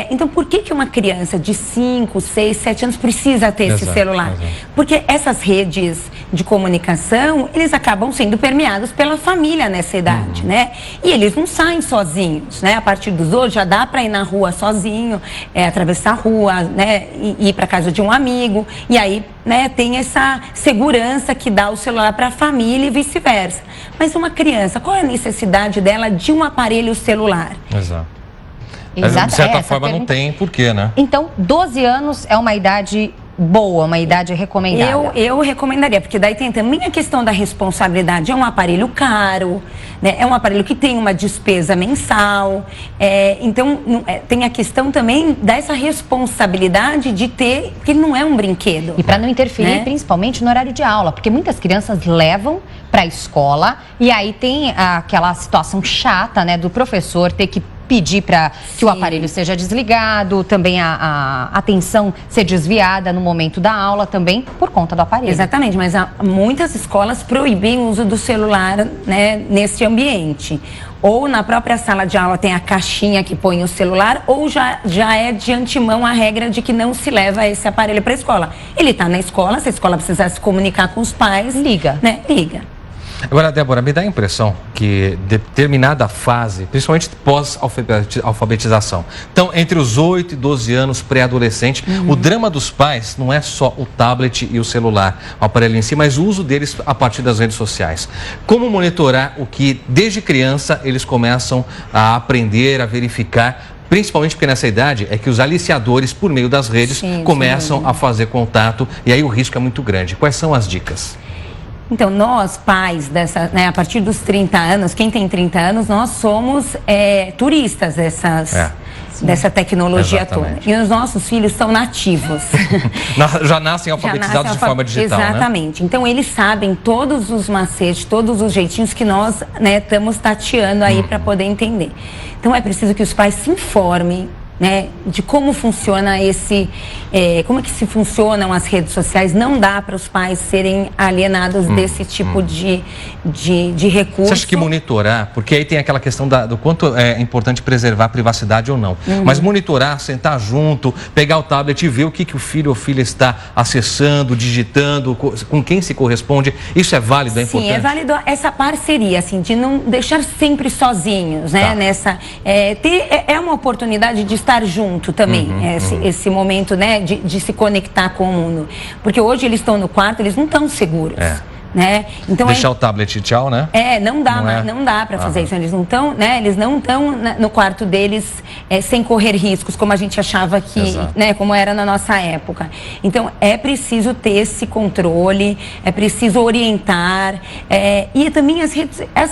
Então por que uma criança de 5, 6, 7 anos precisa ter esse celular? Porque essas redes de comunicação, eles acabam sendo permeados pela família nessa idade, né? E eles não saem sozinhos, né? A partir dos 12 já dá para ir na rua sozinho, atravessar a rua, né? E ir para casa de um amigo, e aí, né, tem essa segurança que dá o celular para a família e vice-versa. Mas uma criança, qual é a necessidade dela de um aparelho celular? Exato. De certa forma não tem porquê, né? Então, 12 anos é uma idade boa, uma idade recomendada? Eu recomendaria, porque daí tem também a questão da responsabilidade. É um aparelho caro, né? É um aparelho que tem uma despesa mensal. Então, tem a questão também dessa responsabilidade de ter, que não é um brinquedo. E para não interferir, principalmente no horário de aula, porque muitas crianças levam para a escola e aí tem aquela situação chata, né, do professor ter que pedir para que o aparelho seja desligado, também a atenção ser desviada no momento da aula também por conta do aparelho. Exatamente, mas muitas escolas proíbem o uso do celular, né, nesse ambiente. Ou na própria sala de aula tem a caixinha que põe o celular, ou já é de antemão a regra de que não se leva esse aparelho para a escola. Ele está na escola, se a escola precisar se comunicar com os pais, liga. Liga. Agora, Débora, me dá a impressão que determinada fase, principalmente pós-alfabetização, então entre os 8 e 12 anos, pré-adolescente, o drama dos pais não é só o tablet e o celular, o aparelho em si, mas o uso deles a partir das redes sociais. Como monitorar o que desde criança eles começam a aprender, a verificar? Principalmente porque nessa idade é que os aliciadores, por meio das redes, começam a fazer contato e aí o risco é muito grande. Quais são as dicas? Então, nós, pais, a partir dos 30 anos, quem tem 30 anos, nós somos turistas dessa tecnologia toda. E os nossos filhos são nativos. Já nascem alfabetizados de forma digital, exatamente. Né? Então, eles sabem todos os macetes, todos os jeitinhos que nós estamos tateando aí para poder entender. Então, é preciso que os pais se informem, né, de como funciona como é que se funcionam as redes sociais. Não dá para os pais serem alienados desse tipo de recurso. Você acha que monitorar, porque aí tem aquela questão do quanto é importante preservar a privacidade ou não, mas monitorar, sentar junto, pegar o tablet e ver o que o filho ou filha está acessando, digitando, com quem se corresponde, isso é válido, é importante? Sim, é válido essa parceria, assim, de não deixar sempre sozinhos, né, é uma oportunidade de estar junto também, esse momento, né, de se conectar com o mundo. Porque hoje eles estão no quarto, eles não estão seguros. Né? Então, deixar o tablet e tchau, né? Não dá para fazer isso. Eles não estão, né? Eles não estão no quarto deles sem correr riscos, como a gente achava que, né? Como era na nossa época. Então, é preciso ter esse controle, é preciso orientar. E também as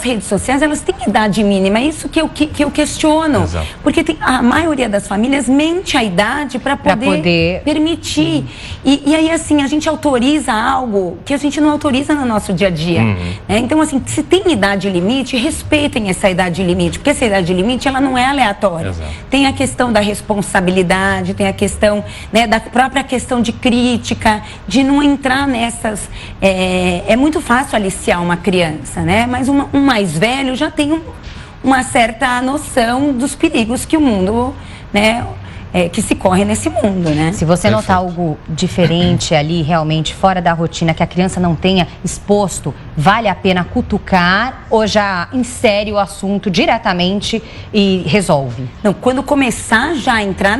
redes sociais, elas têm idade mínima. É isso que eu questiono. Porque a maioria das famílias mente a idade para poder permitir. E aí, assim, a gente autoriza algo que a gente não autoriza no nosso dia a dia. Então, assim, se tem idade limite, respeitem essa idade limite, porque essa idade limite, ela não é aleatória. Tem a questão da responsabilidade, tem a questão, né, da própria questão de crítica, de não entrar nessas... É muito fácil aliciar uma criança, né? Mas um mais velho já tem uma certa noção dos perigos que o mundo, né, que se corre nesse mundo, né? Se você notar algo diferente ali, realmente fora da rotina, que a criança não tenha exposto, vale a pena cutucar ou já insere o assunto diretamente e resolve? Não, quando começar já a entrar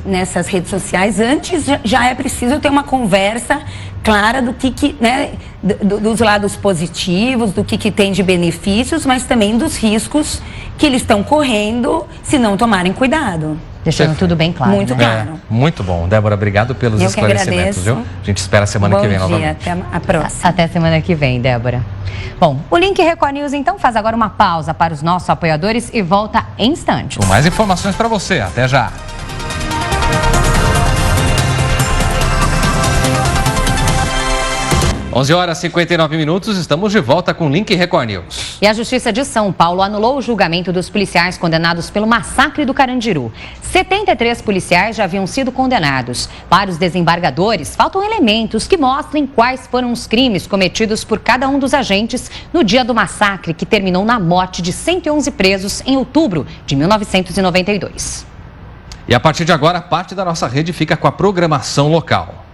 nessas redes sociais, antes já é preciso ter uma conversa clara do né, dos lados positivos, do que tem de benefícios, mas também dos riscos que eles estão correndo se não tomarem cuidado. Deixando tudo bem claro. Muito claro. Muito bom. Débora, obrigado pelos esclarecimentos, viu? A gente espera a semana que vem novamente. Até a próxima. Até semana que vem, Débora. Bom, o Link Record News, então, faz agora uma pausa para os nossos apoiadores e volta em instantes. Com mais informações para você. Até já. Onze horas e 59 minutos, estamos de volta com o Link Record News. E a Justiça de São Paulo anulou o julgamento dos policiais condenados pelo massacre do Carandiru. 73 policiais já haviam sido condenados. Para os desembargadores, faltam elementos que mostrem quais foram os crimes cometidos por cada um dos agentes no dia do massacre, que terminou na morte de 111 presos em outubro de 1992. E a partir de agora, parte da nossa rede fica com a programação local.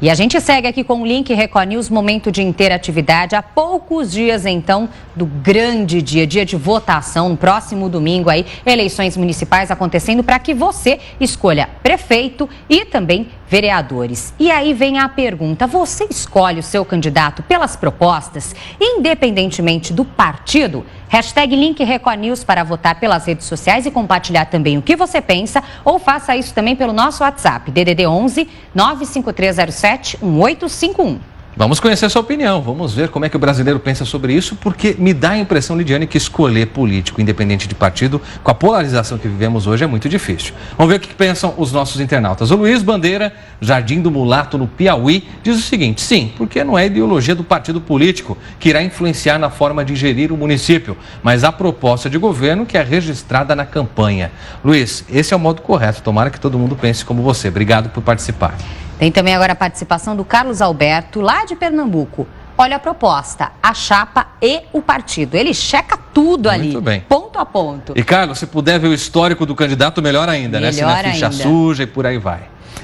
E a gente segue aqui com o link Record News, momento de interatividade. Há poucos dias, então, do grande dia de votação, no próximo domingo aí, eleições municipais acontecendo para que você escolha prefeito e também vereadores. E aí vem a pergunta, você escolhe o seu candidato pelas propostas, independentemente do partido? Hashtag link Record News para votar pelas redes sociais e compartilhar também o que você pensa, ou faça isso também pelo nosso WhatsApp, DDD 11 95307 1851. Vamos conhecer a sua opinião, vamos ver como é que o brasileiro pensa sobre isso, porque me dá a impressão, Lidiane, que escolher político independente de partido, com a polarização que vivemos hoje, é muito difícil. Vamos ver o que pensam os nossos internautas. O Luiz Bandeira, Jardim do Mulato, no Piauí, diz o seguinte: sim, porque não é a ideologia do partido político que irá influenciar na forma de gerir o município, mas a proposta de governo que é registrada na campanha. Luiz, esse é o modo correto, tomara que todo mundo pense como você. Obrigado por participar. Tem também agora a participação do Carlos Alberto, lá de Pernambuco. Olha a proposta, a chapa e o partido. Ele checa tudo ali, muito bem, ponto a ponto. E, Carlos, se puder ver o histórico do candidato, melhor ainda, né? Se não é ficha suja e por aí vai.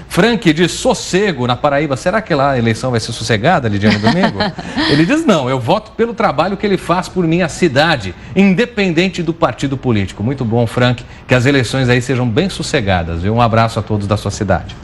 Frank de Sossego, na Paraíba. Será que lá a eleição vai ser sossegada, Lidiane, no domingo? Ele diz, não, eu voto pelo trabalho que ele faz por minha cidade, independente do partido político. Muito bom, Frank, que as eleições aí sejam bem sossegadas, viu? Um abraço a todos da sua cidade.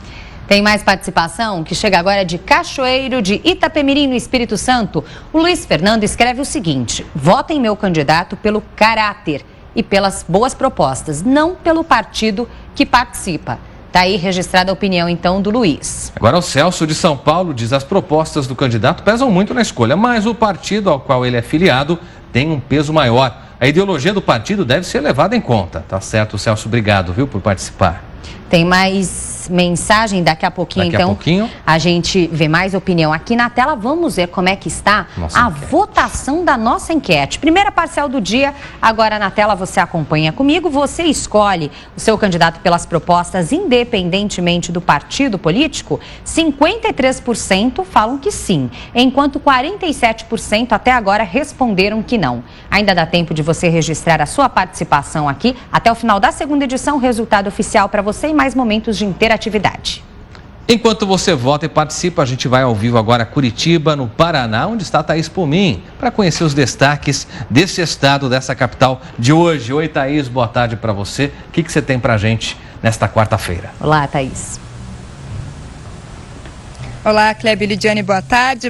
Tem mais participação, que chega agora de Cachoeiro, de Itapemirim, no Espírito Santo. O Luiz Fernando escreve o seguinte: votem meu candidato pelo caráter e pelas boas propostas, não pelo partido que participa. Está aí registrada a opinião, então, do Luiz. Agora o Celso de São Paulo diz: as propostas do candidato pesam muito na escolha, mas o partido ao qual ele é filiado tem um peso maior. A ideologia do partido deve ser levada em conta. Tá certo, Celso, obrigado, viu, por participar. Tem mais mensagem daqui a pouquinho, a gente vê mais opinião aqui na tela. Vamos ver como é que está a votação da nossa enquete. Primeira parcial do dia, agora na tela você acompanha comigo. Você escolhe o seu candidato pelas propostas, independentemente do partido político? 53% falam que sim, enquanto 47% até agora responderam que não. Ainda dá tempo de você registrar a sua participação aqui. Até o final da segunda edição, resultado oficial para você e mais momentos de interatividade. Enquanto você vota e participa, a gente vai ao vivo agora a Curitiba, no Paraná, onde está Thaís Pomin, para conhecer os destaques desse estado, dessa capital de hoje. Oi, Thaís, boa tarde para você. O que você tem para a gente nesta quarta-feira? Olá, Thaís. Olá, Kleber e Lidiane, boa tarde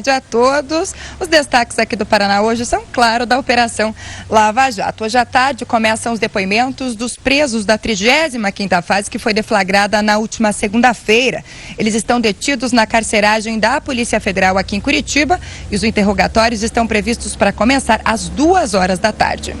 a todos. Os destaques aqui do Paraná hoje são, claro, da Operação Lava Jato. Hoje à tarde começam os depoimentos dos presos da 35ª fase, que foi deflagrada na última segunda-feira. Eles estão detidos na carceragem da Polícia Federal aqui em Curitiba e os interrogatórios estão previstos para começar às 2h da tarde.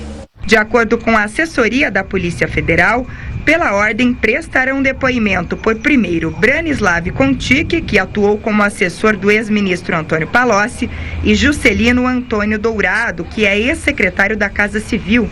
De acordo com a assessoria da Polícia Federal, pela ordem, prestarão depoimento por primeiro Branislav Contic, que atuou como assessor do ex-ministro Antônio Palocci, e Juscelino Antônio Dourado, que é ex-secretário da Casa Civil.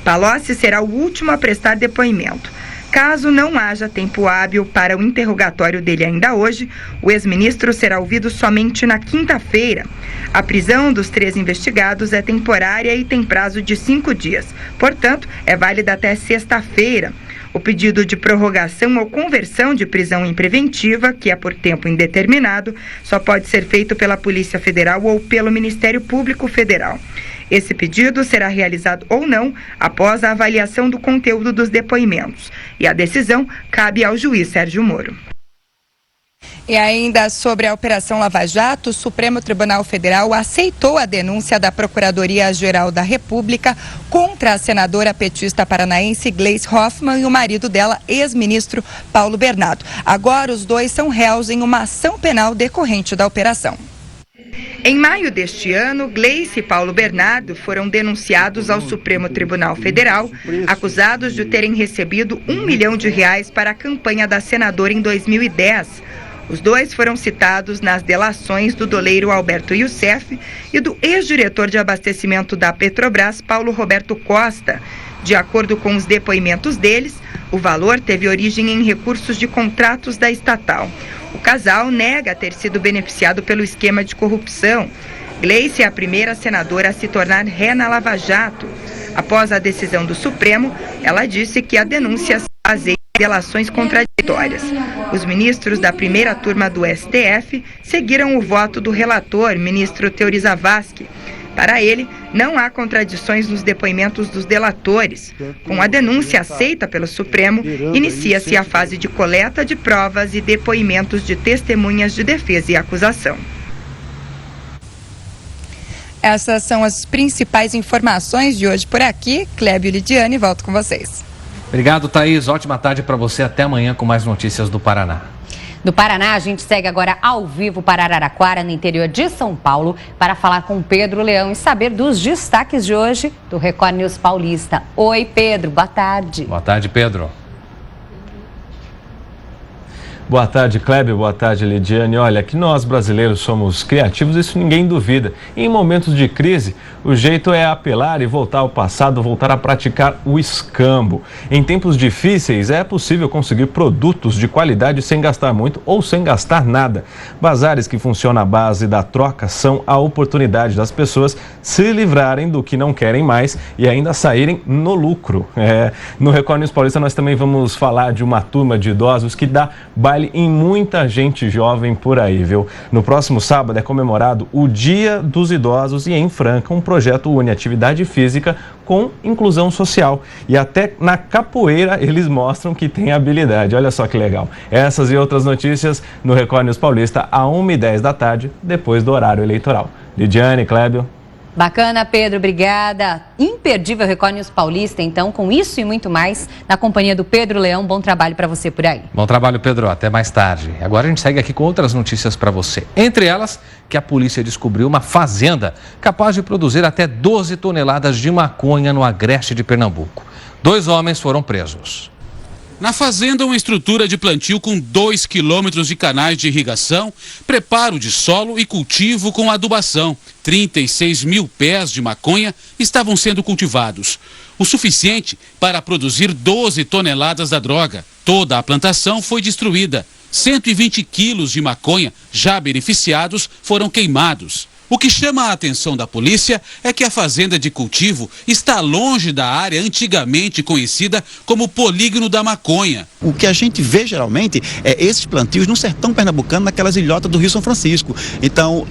Palocci será o último a prestar depoimento. Caso não haja tempo hábil para o interrogatório dele ainda hoje, o ex-ministro será ouvido somente na quinta-feira. A prisão dos 3 investigados é temporária e tem prazo de 5 dias. Portanto, é válida até sexta-feira. O pedido de prorrogação ou conversão de prisão em preventiva, que é por tempo indeterminado, só pode ser feito pela Polícia Federal ou pelo Ministério Público Federal. Esse pedido será realizado ou não após a avaliação do conteúdo dos depoimentos. E a decisão cabe ao juiz Sérgio Moro. E ainda sobre a Operação Lava Jato, o Supremo Tribunal Federal aceitou a denúncia da Procuradoria-Geral da República contra a senadora petista paranaense Gleice Hoffmann e o marido dela, ex-ministro Paulo Bernardo. Agora os dois são réus em uma ação penal decorrente da operação. Em maio deste ano, Gleice e Paulo Bernardo foram denunciados ao Supremo Tribunal Federal, acusados de terem recebido R$1 milhão para a campanha da senadora em 2010. Os dois foram citados nas delações do doleiro Alberto Youssef e do ex-diretor de abastecimento da Petrobras, Paulo Roberto Costa. De acordo com os depoimentos deles, o valor teve origem em recursos de contratos da estatal. O casal nega ter sido beneficiado pelo esquema de corrupção. Gleice é a primeira senadora a se tornar ré na Lava Jato. Após a decisão do Supremo, ela disse que a denúncia se baseia em delações contraditórias. Os ministros da primeira turma do STF seguiram o voto do relator, ministro Teori Zavascki. Para ele, não há contradições nos depoimentos dos delatores. Com a denúncia aceita pelo Supremo, inicia-se a fase de coleta de provas e depoimentos de testemunhas de defesa e acusação. Essas são as principais informações de hoje por aqui. Clébio e Lidiane, volto com vocês. Obrigado, Thaís. Ótima tarde para você. Até amanhã com mais notícias do Paraná. Do Paraná, a gente segue agora ao vivo para Araraquara, no interior de São Paulo, para falar com Pedro Leão e saber dos destaques de hoje do Record News Paulista. Oi, Pedro. Boa tarde. Boa tarde, Pedro. Boa tarde, Kleber. Boa tarde, Lidiane. Olha, que nós brasileiros somos criativos, isso ninguém duvida. E em momentos de crise, o jeito é apelar e voltar ao passado, voltar a praticar o escambo. Em tempos difíceis, é possível conseguir produtos de qualidade sem gastar muito ou sem gastar nada. Bazares que funcionam à base da troca são a oportunidade das pessoas se livrarem do que não querem mais e ainda saírem no lucro. No Record News Paulista, nós também vamos falar de uma turma de idosos que dá baile em muita gente jovem por aí, viu? No próximo sábado é comemorado o Dia dos Idosos e em Franca um projeto une atividade física com inclusão social. E até na capoeira eles mostram que tem habilidade. Olha só que legal. Essas e outras notícias no Record News Paulista, às 1h10 da tarde, depois do horário eleitoral. Lidiane, Clébio. Bacana, Pedro, obrigada. Imperdível Record News Paulista, então, com isso e muito mais, na companhia do Pedro Leão. Bom trabalho para você por aí. Bom trabalho, Pedro. Até mais tarde. Agora a gente segue aqui com outras notícias para você. Entre elas, que a polícia descobriu uma fazenda capaz de produzir até 12 toneladas de maconha no agreste de Pernambuco. 2 homens foram presos. Na fazenda, uma estrutura de plantio com 2 quilômetros de canais de irrigação, preparo de solo e cultivo com adubação. 36 mil pés de maconha estavam sendo cultivados, o suficiente para produzir 12 toneladas da droga. Toda a plantação foi destruída. 120 quilos de maconha já beneficiados foram queimados. O que chama a atenção da polícia é que a fazenda de cultivo está longe da área antigamente conhecida como polígono da maconha. O que a gente vê geralmente é esses plantios no sertão pernambucano, naquelas ilhotas do Rio São Francisco. Então,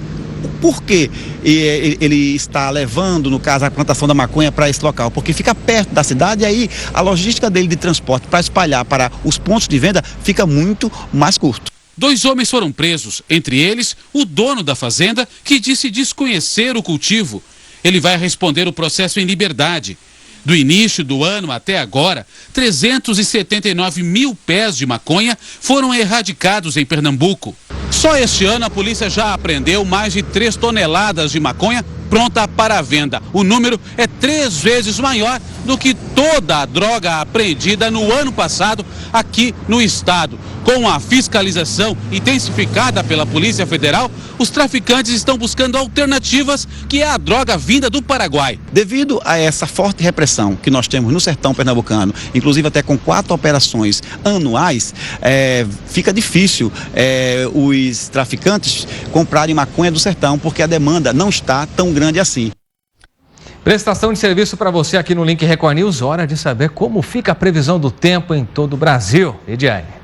por que ele está levando, no caso, a plantação da maconha para esse local? Porque fica perto da cidade e aí a logística dele de transporte para espalhar para os pontos de venda fica muito mais curto. 2 homens foram presos, entre eles o dono da fazenda, que disse desconhecer o cultivo. Ele vai responder o processo em liberdade. Do início do ano até agora, 379 mil pés de maconha foram erradicados em Pernambuco. Só este ano a polícia já apreendeu mais de 3 toneladas de maconha pronta para a venda. O número é 3 vezes maior do que toda a droga apreendida no ano passado aqui no estado. Com a fiscalização intensificada pela Polícia Federal, os traficantes estão buscando alternativas, que é a droga vinda do Paraguai. Devido a essa forte repressão que nós temos no sertão pernambucano, inclusive até com 4 operações anuais, fica difícil os traficantes comprarem maconha do sertão, porque a demanda não está tão grande assim. Prestação de serviço para você aqui no Link Record News. Hora de saber como fica a previsão do tempo em todo o Brasil. Lidiane.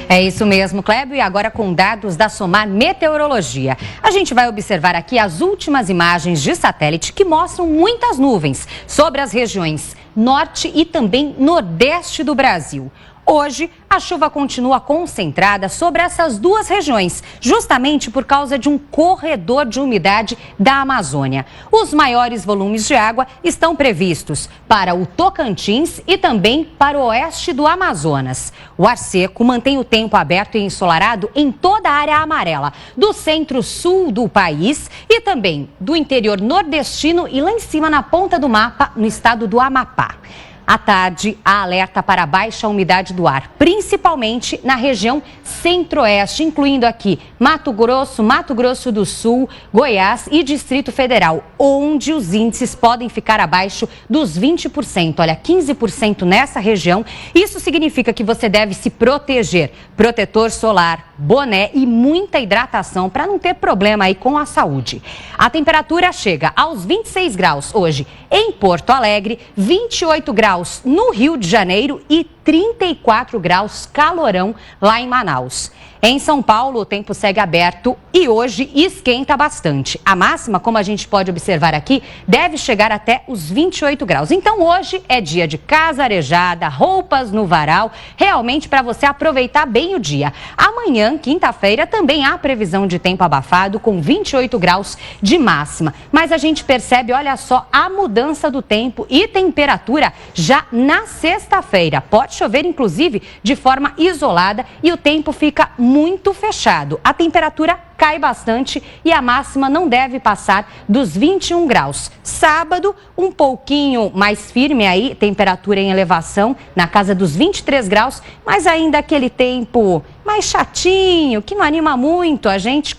É isso mesmo, Clébio, e agora com dados da Somar Meteorologia. A gente vai observar aqui as últimas imagens de satélite que mostram muitas nuvens sobre as regiões norte e também nordeste do Brasil. Hoje, a chuva continua concentrada sobre essas 2 regiões, justamente por causa de um corredor de umidade da Amazônia. Os maiores volumes de água estão previstos para o Tocantins e também para o oeste do Amazonas. O ar seco mantém o tempo aberto e ensolarado em toda a área amarela, do centro-sul do país e também do interior nordestino e lá em cima na ponta do mapa, no estado do Amapá. À tarde, há alerta para baixa umidade do ar, principalmente na região centro-oeste, incluindo aqui Mato Grosso do Sul, Goiás e Distrito Federal, onde os índices podem ficar abaixo dos 20%. Olha, 15% nessa região. Isso significa que você deve se proteger. Protetor solar, boné e muita hidratação para não ter problema aí com a saúde. A temperatura chega aos 26 graus hoje em Porto Alegre, 28 graus graus no Rio de Janeiro e 34 graus calorão lá em Manaus. Em São Paulo, o tempo segue aberto e hoje esquenta bastante. A máxima, como a gente pode observar aqui, deve chegar até os 28 graus. Então, hoje é dia de casa arejada, roupas no varal, realmente para você aproveitar bem o dia. Amanhã, quinta-feira, também há previsão de tempo abafado com 28 graus de máxima. Mas a gente percebe, olha só, a mudança do tempo e temperatura já na sexta-feira. Pode chover, inclusive, de forma isolada e o tempo fica muito fechado. A temperatura cai bastante e a máxima não deve passar dos 21 graus. Sábado, um pouquinho mais firme aí, temperatura em elevação na casa dos 23 graus, mas ainda aquele tempo mais chatinho, que não anima muito, a gente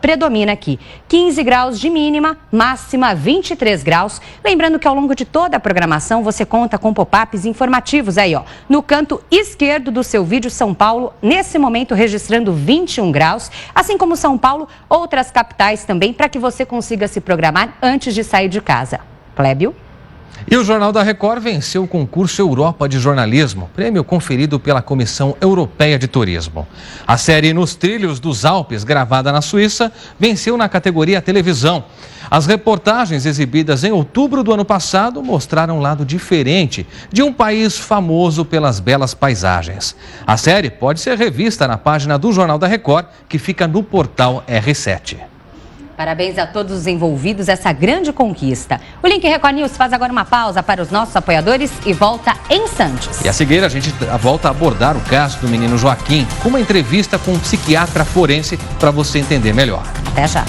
predomina aqui. 15 graus de mínima, máxima 23 graus. Lembrando que ao longo de toda a programação você conta com pop-ups informativos aí, ó. No canto esquerdo do seu vídeo, São Paulo, nesse momento registrando 21 graus, assim como São Paulo, outras capitais também, para que você consiga se programar antes de sair de casa. Clébio? E o Jornal da Record venceu o concurso Europa de Jornalismo, prêmio conferido pela Comissão Europeia de Turismo. A série Nos Trilhos dos Alpes, gravada na Suíça, venceu na categoria televisão. As reportagens exibidas em outubro do ano passado mostraram um lado diferente de um país famoso pelas belas paisagens. A série pode ser revista na página do Jornal da Record, que fica no portal R7. Parabéns a todos os envolvidos nessa grande conquista. O Link Record News faz agora uma pausa para os nossos apoiadores e volta em instantes. E a seguir a gente volta a abordar o caso do menino Joaquim com uma entrevista com um psiquiatra forense para você entender melhor. Até já.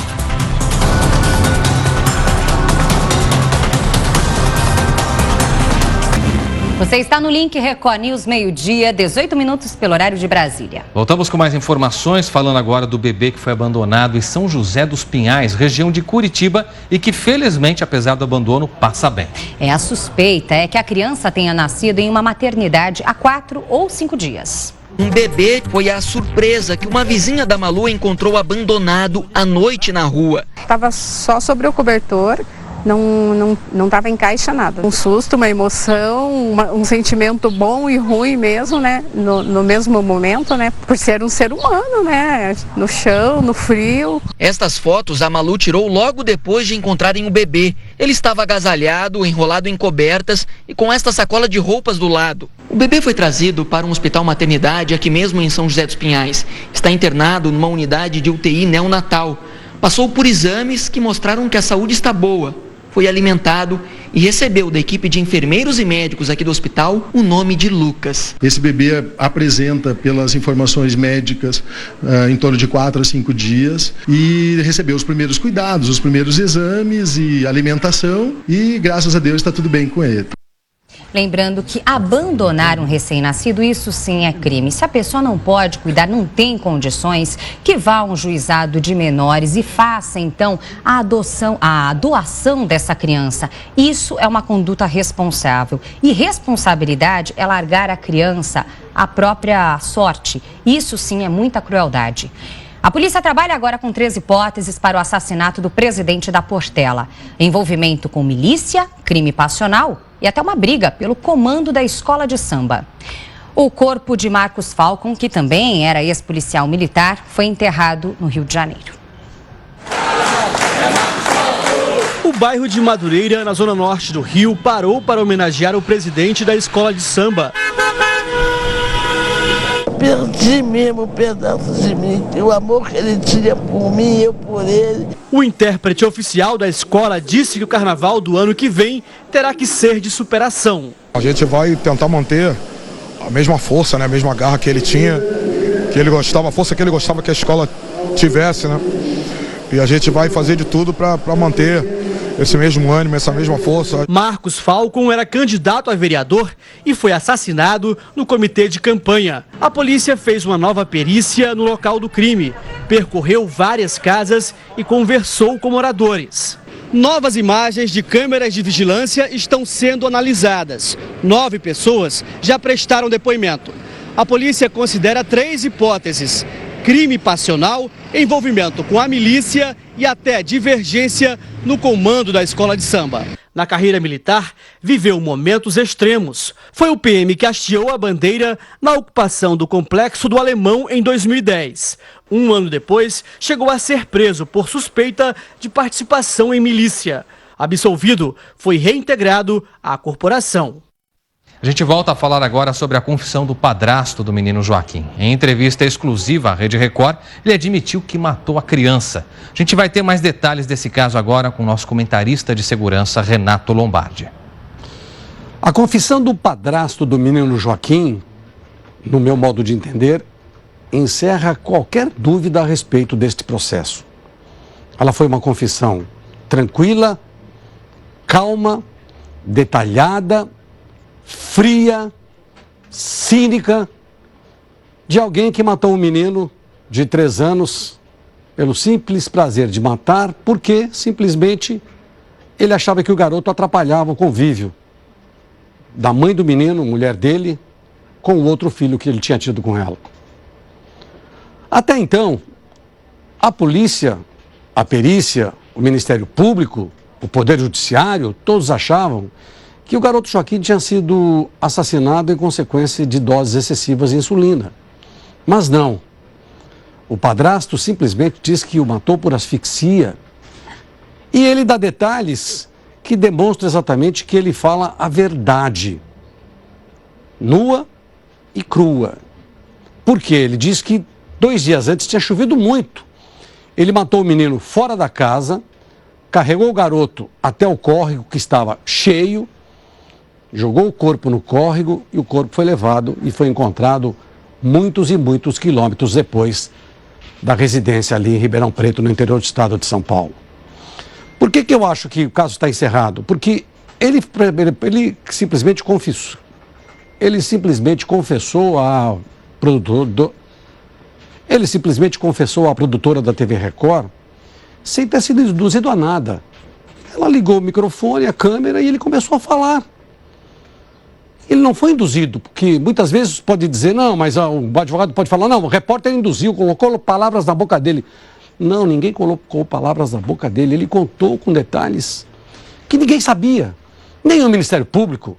Você está no Link Record News, meio-dia, 18 minutos pelo horário de Brasília. Voltamos com mais informações, falando agora do bebê que foi abandonado em São José dos Pinhais, região de Curitiba, e que felizmente, apesar do abandono, passa bem. A suspeita é que a criança tenha nascido em uma maternidade há 4 ou 5 dias. Um bebê foi a surpresa que uma vizinha da Malu encontrou abandonado à noite na rua. Estava só sobre o cobertor. Não estava em caixa nada. Um susto, uma emoção, um sentimento bom e ruim mesmo, né? No mesmo momento, né? Por ser um ser humano, né? No chão, no frio. Estas fotos a Malu tirou logo depois de encontrarem o bebê. Ele estava agasalhado, enrolado em cobertas e com esta sacola de roupas do lado. O bebê foi trazido para um hospital maternidade aqui mesmo em São José dos Pinhais. Está internado numa unidade de UTI neonatal. Passou por exames que mostraram que a saúde está boa. Foi alimentado e recebeu da equipe de enfermeiros e médicos aqui do hospital o nome de Lucas. Esse bebê apresenta, pelas informações médicas, em torno de 4 a 5 dias e recebeu os primeiros cuidados, os primeiros exames e alimentação e graças a Deus está tudo bem com ele. Lembrando que abandonar um recém-nascido, isso sim é crime. Se a pessoa não pode cuidar, não tem condições, que vá a um juizado de menores e faça então a doação dessa criança. Isso é uma conduta responsável. E responsabilidade é largar a criança à própria sorte. Isso sim é muita crueldade. A polícia trabalha agora com 3 hipóteses para o assassinato do presidente da Portela. Envolvimento com milícia, crime passional e até uma briga pelo comando da escola de samba. O corpo de Marcos Falcon, que também era ex-policial militar, foi enterrado no Rio de Janeiro. O bairro de Madureira, na zona norte do Rio, parou para homenagear o presidente da escola de samba. Perdi mesmo um pedaço de mim, o amor que ele tinha por mim, eu por ele. O intérprete oficial da escola disse que o carnaval do ano que vem terá que ser de superação. A gente vai tentar manter a mesma força, né, a mesma garra que ele tinha, que ele gostava, a força que ele gostava que a escola tivesse, né? E a gente vai fazer de tudo para manter esse mesmo ânimo, essa mesma força. Marcos Falcon era candidato a vereador e foi assassinado no comitê de campanha. A polícia fez uma nova perícia no local do crime, percorreu várias casas e conversou com moradores. Novas imagens de câmeras de vigilância estão sendo analisadas. 9 pessoas já prestaram depoimento. A polícia considera 3 hipóteses: crime passional, envolvimento com a milícia e até divergência no comando da escola de samba. Na carreira militar, viveu momentos extremos. Foi o PM que hasteou a bandeira na ocupação do Complexo do Alemão em 2010. Um ano depois, chegou a ser preso por suspeita de participação em milícia. Absolvido, foi reintegrado à corporação. A gente volta a falar agora sobre a confissão do padrasto do menino Joaquim. Em entrevista exclusiva à Rede Record, ele admitiu que matou a criança. A gente vai ter mais detalhes desse caso agora com o nosso comentarista de segurança, Renato Lombardi. A confissão do padrasto do menino Joaquim, no meu modo de entender, encerra qualquer dúvida a respeito deste processo. Ela foi uma confissão tranquila, calma, detalhada, fria, cínica, de alguém que matou um menino de 3 anos pelo simples prazer de matar, porque simplesmente ele achava que o garoto atrapalhava o convívio da mãe do menino, mulher dele, com o outro filho que ele tinha tido com ela. Até então, a polícia, a perícia, o Ministério Público, o Poder Judiciário, todos achavam que o garoto Joaquim tinha sido assassinado em consequência de doses excessivas de insulina. Mas não. O padrasto simplesmente diz que o matou por asfixia. E ele dá detalhes que demonstram exatamente que ele fala a verdade, nua e crua. Porque ele diz que 2 dias antes tinha chovido muito. Ele matou o menino fora da casa, carregou o garoto até o córrego que estava cheio, jogou o corpo no córrego e o corpo foi levado e foi encontrado muitos e muitos quilômetros depois da residência ali em Ribeirão Preto, no interior do estado de São Paulo. Por que eu acho que o caso está encerrado? Porque ele simplesmente confessou. Ele simplesmente confessou à produtora da TV Record sem ter sido induzido a nada. Ela ligou o microfone, a câmera e ele começou a falar. Ele não foi induzido, porque muitas vezes pode dizer, não, mas o advogado pode falar, não, o repórter induziu, colocou palavras na boca dele. Não, ninguém colocou palavras na boca dele, ele contou com detalhes que ninguém sabia. Nem o Ministério Público,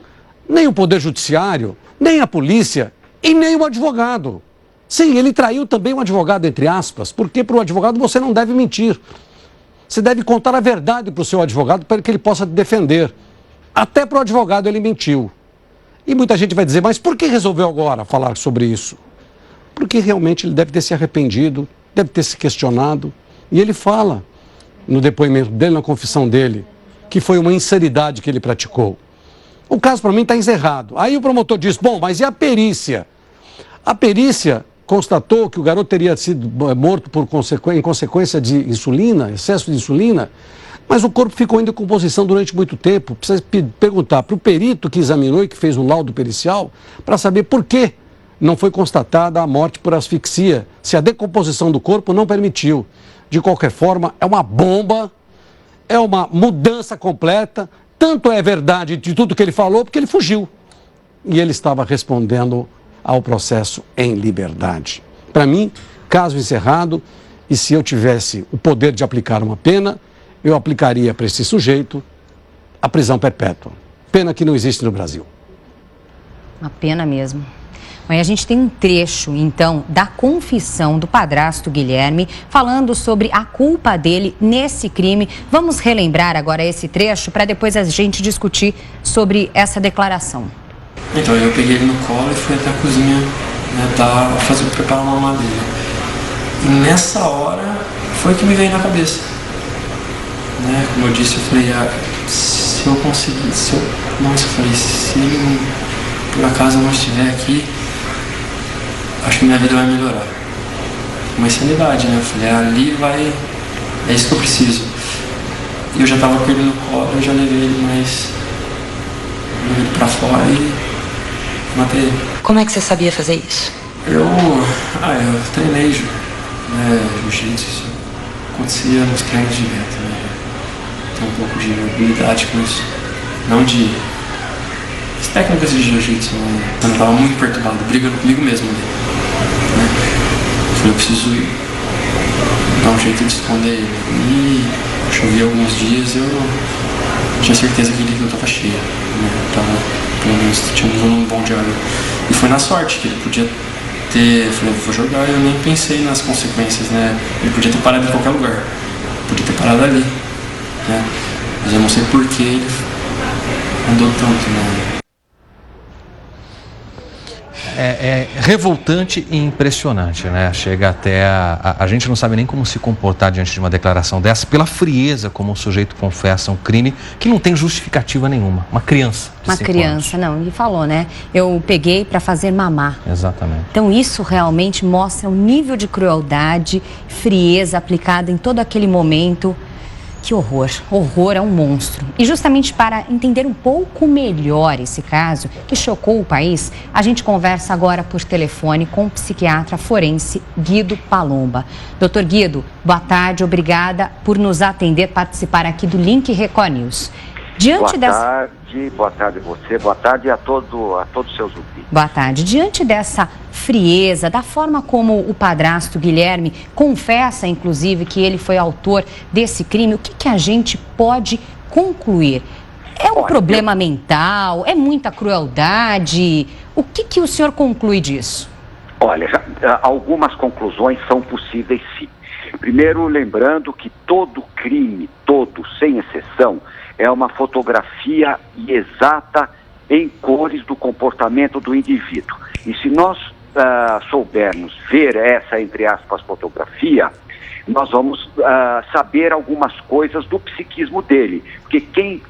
nem o Poder Judiciário, nem a polícia e nem o advogado. Sim, ele traiu também o advogado, entre aspas, porque para o advogado você não deve mentir. Você deve contar a verdade para o seu advogado para que ele possa te defender. Até para o advogado ele mentiu. E muita gente vai dizer, mas por que resolveu agora falar sobre isso? Porque realmente ele deve ter se arrependido, deve ter se questionado. E ele fala, no depoimento dele, na confissão dele, que foi uma insanidade que ele praticou. O caso, para mim, está encerrado. Aí o promotor diz, bom, mas e a perícia? A perícia constatou que o garoto teria sido morto em consequência de insulina, excesso de insulina, mas o corpo ficou em decomposição durante muito tempo. Precisa perguntar para o perito que examinou e que fez o laudo pericial para saber por que não foi constatada a morte por asfixia, se a decomposição do corpo não permitiu. De qualquer forma, é uma bomba, é uma mudança completa. Tanto é verdade de tudo que ele falou, porque ele fugiu. E ele estava respondendo ao processo em liberdade. Para mim, caso encerrado, e se eu tivesse o poder de aplicar uma pena, eu aplicaria para esse sujeito a prisão perpétua. Pena que não existe no Brasil. Uma pena mesmo. Bom, e a gente tem um trecho, então, da confissão do padrasto Guilherme, falando sobre a culpa dele nesse crime. Vamos relembrar agora esse trecho para depois a gente discutir sobre essa declaração. Então, eu peguei ele no colo e fui até a cozinha, né, preparar uma mamadeira. E nessa hora foi que me veio na cabeça. Né? Como eu disse, eu falei, se eu conseguir, se ele por acaso não estiver aqui, acho que minha vida vai melhorar. Uma insanidade, né? Eu falei, é isso que eu preciso. E eu já tava com ele no colo, eu já levei ele pra fora e matei ele. Como é que você sabia fazer isso? Eu treinei, jiu-jitsu, isso acontecia nos treinos direto, né? Tem um pouco de habilidade com isso, não de as técnicas de jiu-jitsu, né? Eu tava muito perturbado, brigando comigo mesmo, né? Eu falei, eu preciso dar um jeito de esconder ele. E chovia alguns dias, eu tinha certeza que o líquido estava cheio, né? Pelo menos tinha um volume bom de água. E foi na sorte que ele podia ter, eu falei, vou jogar, eu nem pensei nas consequências, né? Ele podia ter parado em qualquer lugar, podia ter parado ali, né? Mas eu não sei por que ele andou tanto, né? É revoltante e impressionante, né? Chega até a gente não sabe nem como se comportar diante de uma declaração dessa, pela frieza como o sujeito confessa um crime que não tem justificativa nenhuma. Uma criança. Uma criança, não, ele falou, né? Eu peguei para fazer mamar. Exatamente. Então isso realmente mostra um nível de crueldade, frieza aplicada em todo aquele momento. Que horror, horror é um monstro. E justamente para entender um pouco melhor esse caso, que chocou o país, a gente conversa agora por telefone com o psiquiatra forense Guido Palomba. Doutor Guido, boa tarde, obrigada por nos atender, participar aqui do Link Record News. Boa tarde a você, boa tarde a todos os seus ouvintes. Boa tarde. Diante dessa frieza, da forma como o padrasto Guilherme confessa, inclusive, que ele foi autor desse crime, o que a gente pode concluir? É um problema mental? É muita crueldade? O que o senhor conclui disso? Olha, algumas conclusões são possíveis sim. Primeiro, lembrando que todo crime, sem exceção, é uma fotografia exata em cores do comportamento do indivíduo. E se nós soubermos ver essa, entre aspas, fotografia, nós vamos saber algumas coisas do psiquismo dele. Porque quem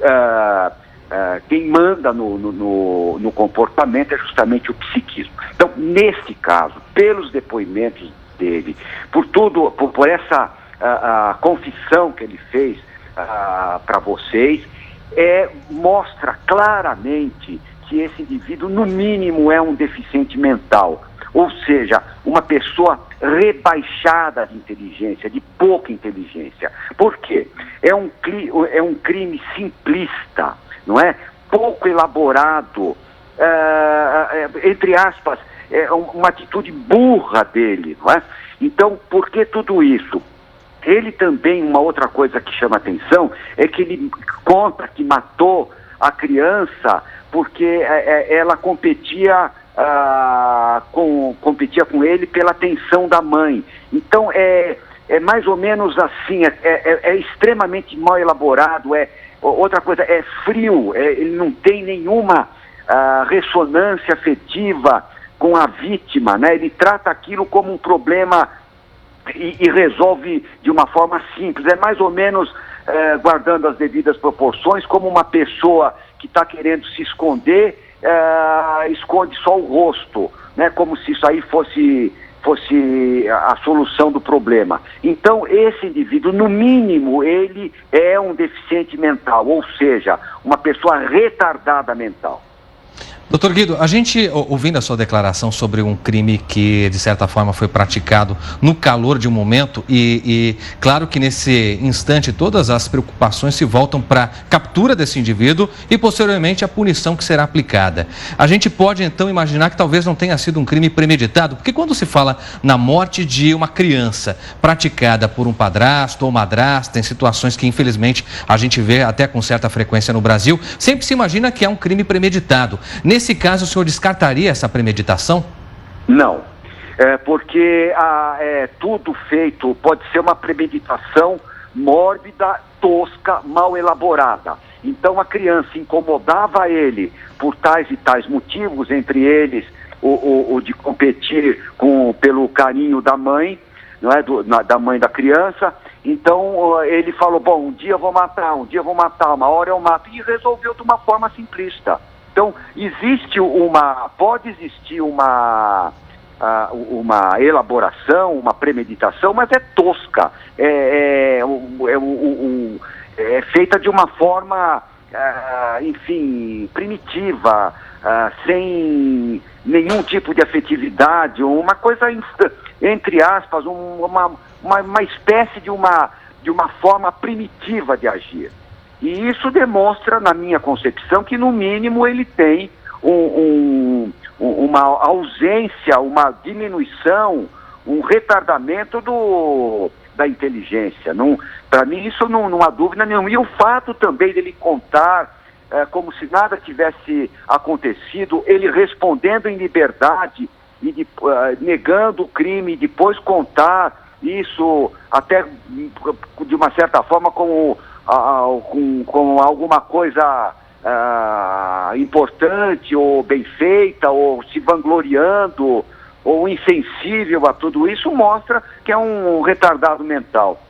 manda no comportamento é justamente o psiquismo. Então, nesse caso, pelos depoimentos dele, por essa confissão que ele fez para vocês, mostra claramente que esse indivíduo, no mínimo, é um deficiente mental. Ou seja, uma pessoa rebaixada de inteligência, de pouca inteligência. Por quê? É um crime simplista, não é? Pouco elaborado, entre aspas, é uma atitude burra dele, não é? Então, por que tudo isso? Ele também, uma outra coisa que chama atenção, é que ele conta que matou a criança porque ela competia com ele pela atenção da mãe. Então, é mais ou menos assim, é extremamente mal elaborado, outra coisa, é frio, ele não tem nenhuma ressonância afetiva com a vítima, né? Ele trata aquilo como um problema e resolve de uma forma simples. É mais ou menos, guardando as devidas proporções, como uma pessoa que está querendo se esconder, esconde só o rosto, né? Como se isso aí fosse a solução do problema. Então, esse indivíduo, no mínimo, ele é um deficiente mental, ou seja, uma pessoa retardada mental. Doutor Guido, a gente, ouvindo a sua declaração sobre um crime que, de certa forma, foi praticado no calor de um momento e claro que nesse instante todas as preocupações se voltam para a captura desse indivíduo e, posteriormente, a punição que será aplicada. A gente pode, então, imaginar que talvez não tenha sido um crime premeditado, porque quando se fala na morte de uma criança praticada por um padrasto ou madrasta, em situações que, infelizmente, a gente vê até com certa frequência no Brasil, sempre se imagina que é um crime premeditado. Nesse caso, o senhor descartaria essa premeditação? Não, porque tudo feito pode ser uma premeditação mórbida, tosca, mal elaborada. Então a criança incomodava ele por tais e tais motivos, entre eles o de competir pelo carinho da mãe, não é? Da mãe da criança. Então ele falou, bom, um dia eu vou matar, uma hora eu mato, e resolveu de uma forma simplista. Então, pode existir uma elaboração, uma premeditação, mas é tosca, é feita de uma forma, enfim, primitiva, sem nenhum tipo de afetividade, uma coisa, entre aspas, uma espécie de uma forma primitiva de agir. E isso demonstra, na minha concepção, que no mínimo ele tem uma ausência, uma diminuição, um retardamento da inteligência. Para mim isso não há dúvida nenhuma. E o fato também dele contar como se nada tivesse acontecido, ele respondendo em liberdade e negando o crime, e depois contar isso até de uma certa forma como alguma coisa importante ou bem feita, ou se vangloriando, ou insensível a tudo isso, mostra que é um retardado mental.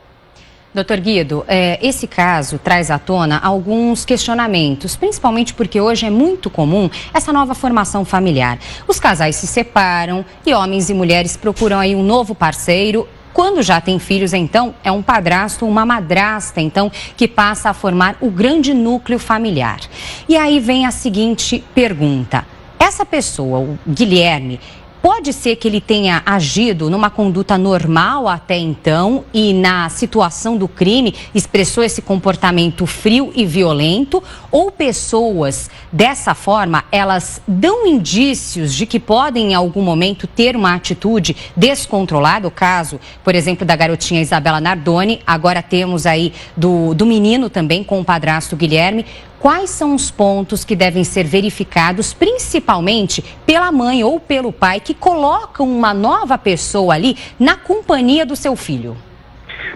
Doutor Guido, esse caso traz à tona alguns questionamentos, principalmente porque hoje é muito comum essa nova formação familiar. Os casais se separam e homens e mulheres procuram aí um novo parceiro. Quando já tem filhos, então, é um padrasto ou uma madrasta, então, que passa a formar o grande núcleo familiar. E aí vem a seguinte pergunta. Essa pessoa, o Guilherme, pode ser que ele tenha agido numa conduta normal até então e na situação do crime expressou esse comportamento frio e violento, ou pessoas dessa forma, elas dão indícios de que podem em algum momento ter uma atitude descontrolada? O caso, por exemplo, da garotinha Isabela Nardoni, agora temos aí do menino também com o padrasto Guilherme. Quais são os pontos que devem ser verificados, principalmente pela mãe ou pelo pai, que colocam uma nova pessoa ali na companhia do seu filho?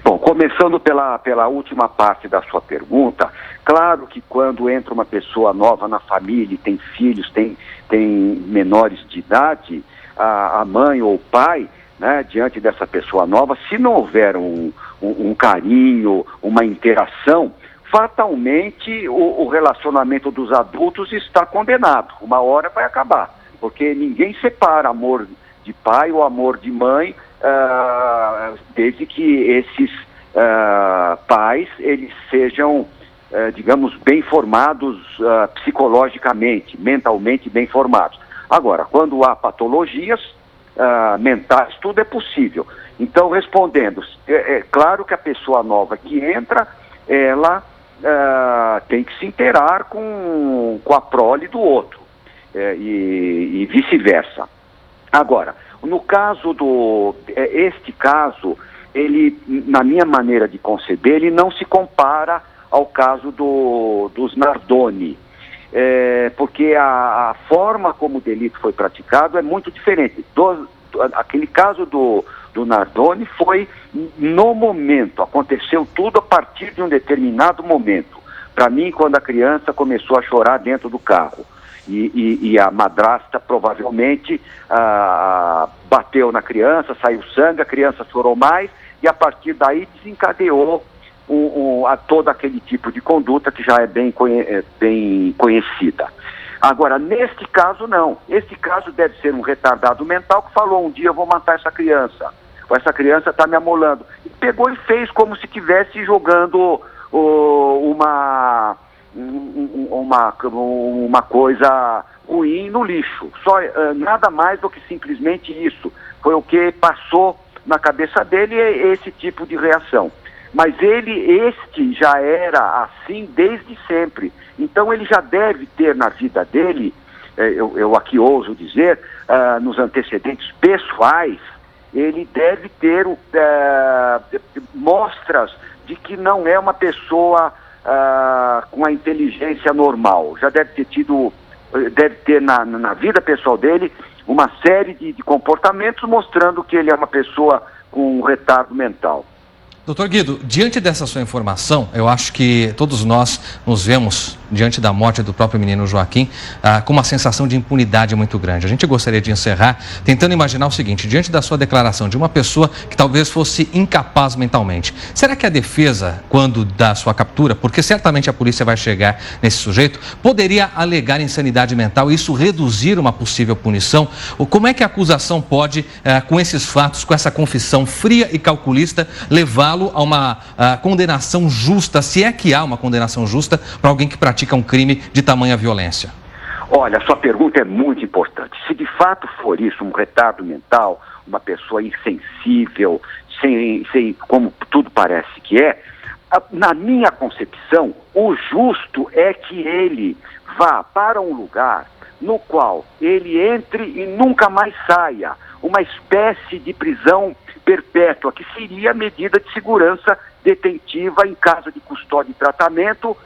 Bom, começando pela última parte da sua pergunta, claro que quando entra uma pessoa nova na família, tem filhos, tem menores de idade, a mãe ou o pai, né, diante dessa pessoa nova, se não houver um carinho, uma interação, fatalmente o relacionamento dos adultos está condenado. Uma hora vai acabar, porque ninguém separa amor de pai ou amor de mãe, desde que esses pais eles sejam, digamos, bem formados psicologicamente, mentalmente bem formados. Agora, quando há patologias mentais, tudo é possível. Então, respondendo, é claro que a pessoa nova que entra, ela tem que se interar com a prole do outro, e vice-versa. Agora, no caso este caso, ele, na minha maneira de conceber, ele não se compara ao caso dos Nardoni, porque a forma como o delito foi praticado é muito diferente. Aquele caso do Nardoni foi no momento, aconteceu tudo a partir de um determinado momento. Para mim, quando a criança começou a chorar dentro do carro e a madrasta provavelmente bateu na criança, saiu sangue, a criança chorou mais e a partir daí desencadeou todo aquele tipo de conduta que já é bem conhecida. Agora, neste caso, não. Este caso deve ser um retardado mental que falou: um dia eu vou matar essa criança. Ou essa criança está me amolando. E pegou e fez como se estivesse jogando uma coisa ruim no lixo. Nada mais do que simplesmente isso. Foi o que passou na cabeça dele, esse tipo de reação. Mas este já era assim desde sempre. Então ele já deve ter na vida dele, eu aqui ouso dizer, nos antecedentes pessoais, ele deve ter mostras de que não é uma pessoa com a inteligência normal. Já deve ter na vida pessoal dele uma série de comportamentos mostrando que ele é uma pessoa com um retardo mental. Doutor Guido, diante dessa sua informação, eu acho que todos nós nos vemos, diante da morte do próprio menino Joaquim, com uma sensação de impunidade muito grande. A gente gostaria de encerrar tentando imaginar o seguinte: diante da sua declaração de uma pessoa que talvez fosse incapaz mentalmente, será que a defesa, quando da sua captura, porque certamente a polícia vai chegar nesse sujeito, poderia alegar insanidade mental e isso reduzir uma possível punição? Ou como é que a acusação pode, com esses fatos, com essa confissão fria e calculista, levá-lo a uma condenação justa, se é que há uma condenação justa para alguém que pratica um crime de tamanha violência? Olha, sua pergunta é muito importante. Se de fato for isso, um retardo mental, uma pessoa insensível, sem como tudo parece que é, na minha concepção, o justo é que ele vá para um lugar no qual ele entre e nunca mais saia, uma espécie de prisão perpétua, que seria a medida de segurança detentiva em casa de custódia e tratamento,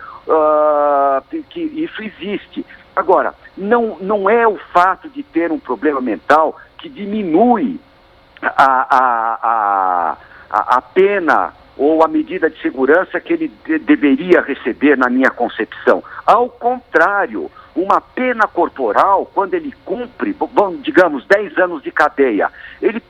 que isso existe. Agora, não é o fato de ter um problema mental que diminui a pena ou a medida de segurança que ele deveria receber, na minha concepção. Ao contrário, uma pena corporal, quando ele cumpre, digamos, 10 anos de cadeia, ele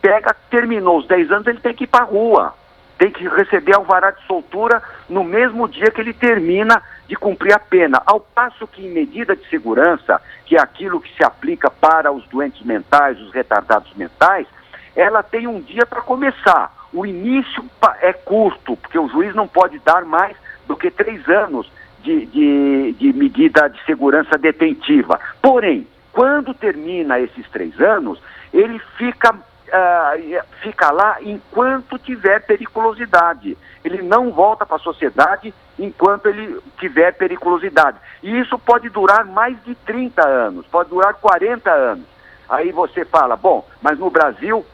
terminou os 10 anos, ele tem que ir para a rua, tem que receber alvará de soltura no mesmo dia que ele termina de cumprir a pena. Ao passo que em medida de segurança, que é aquilo que se aplica para os doentes mentais, os retardados mentais, ela tem um dia para começar. O início é curto, porque o juiz não pode dar mais do que 3 anos de medida de segurança detentiva. Porém, quando termina esses 3 anos, ele fica lá enquanto tiver periculosidade. Ele não volta para a sociedade enquanto ele tiver periculosidade. E isso pode durar mais de 30 anos, pode durar 40 anos. Aí você fala, bom, mas no Brasil,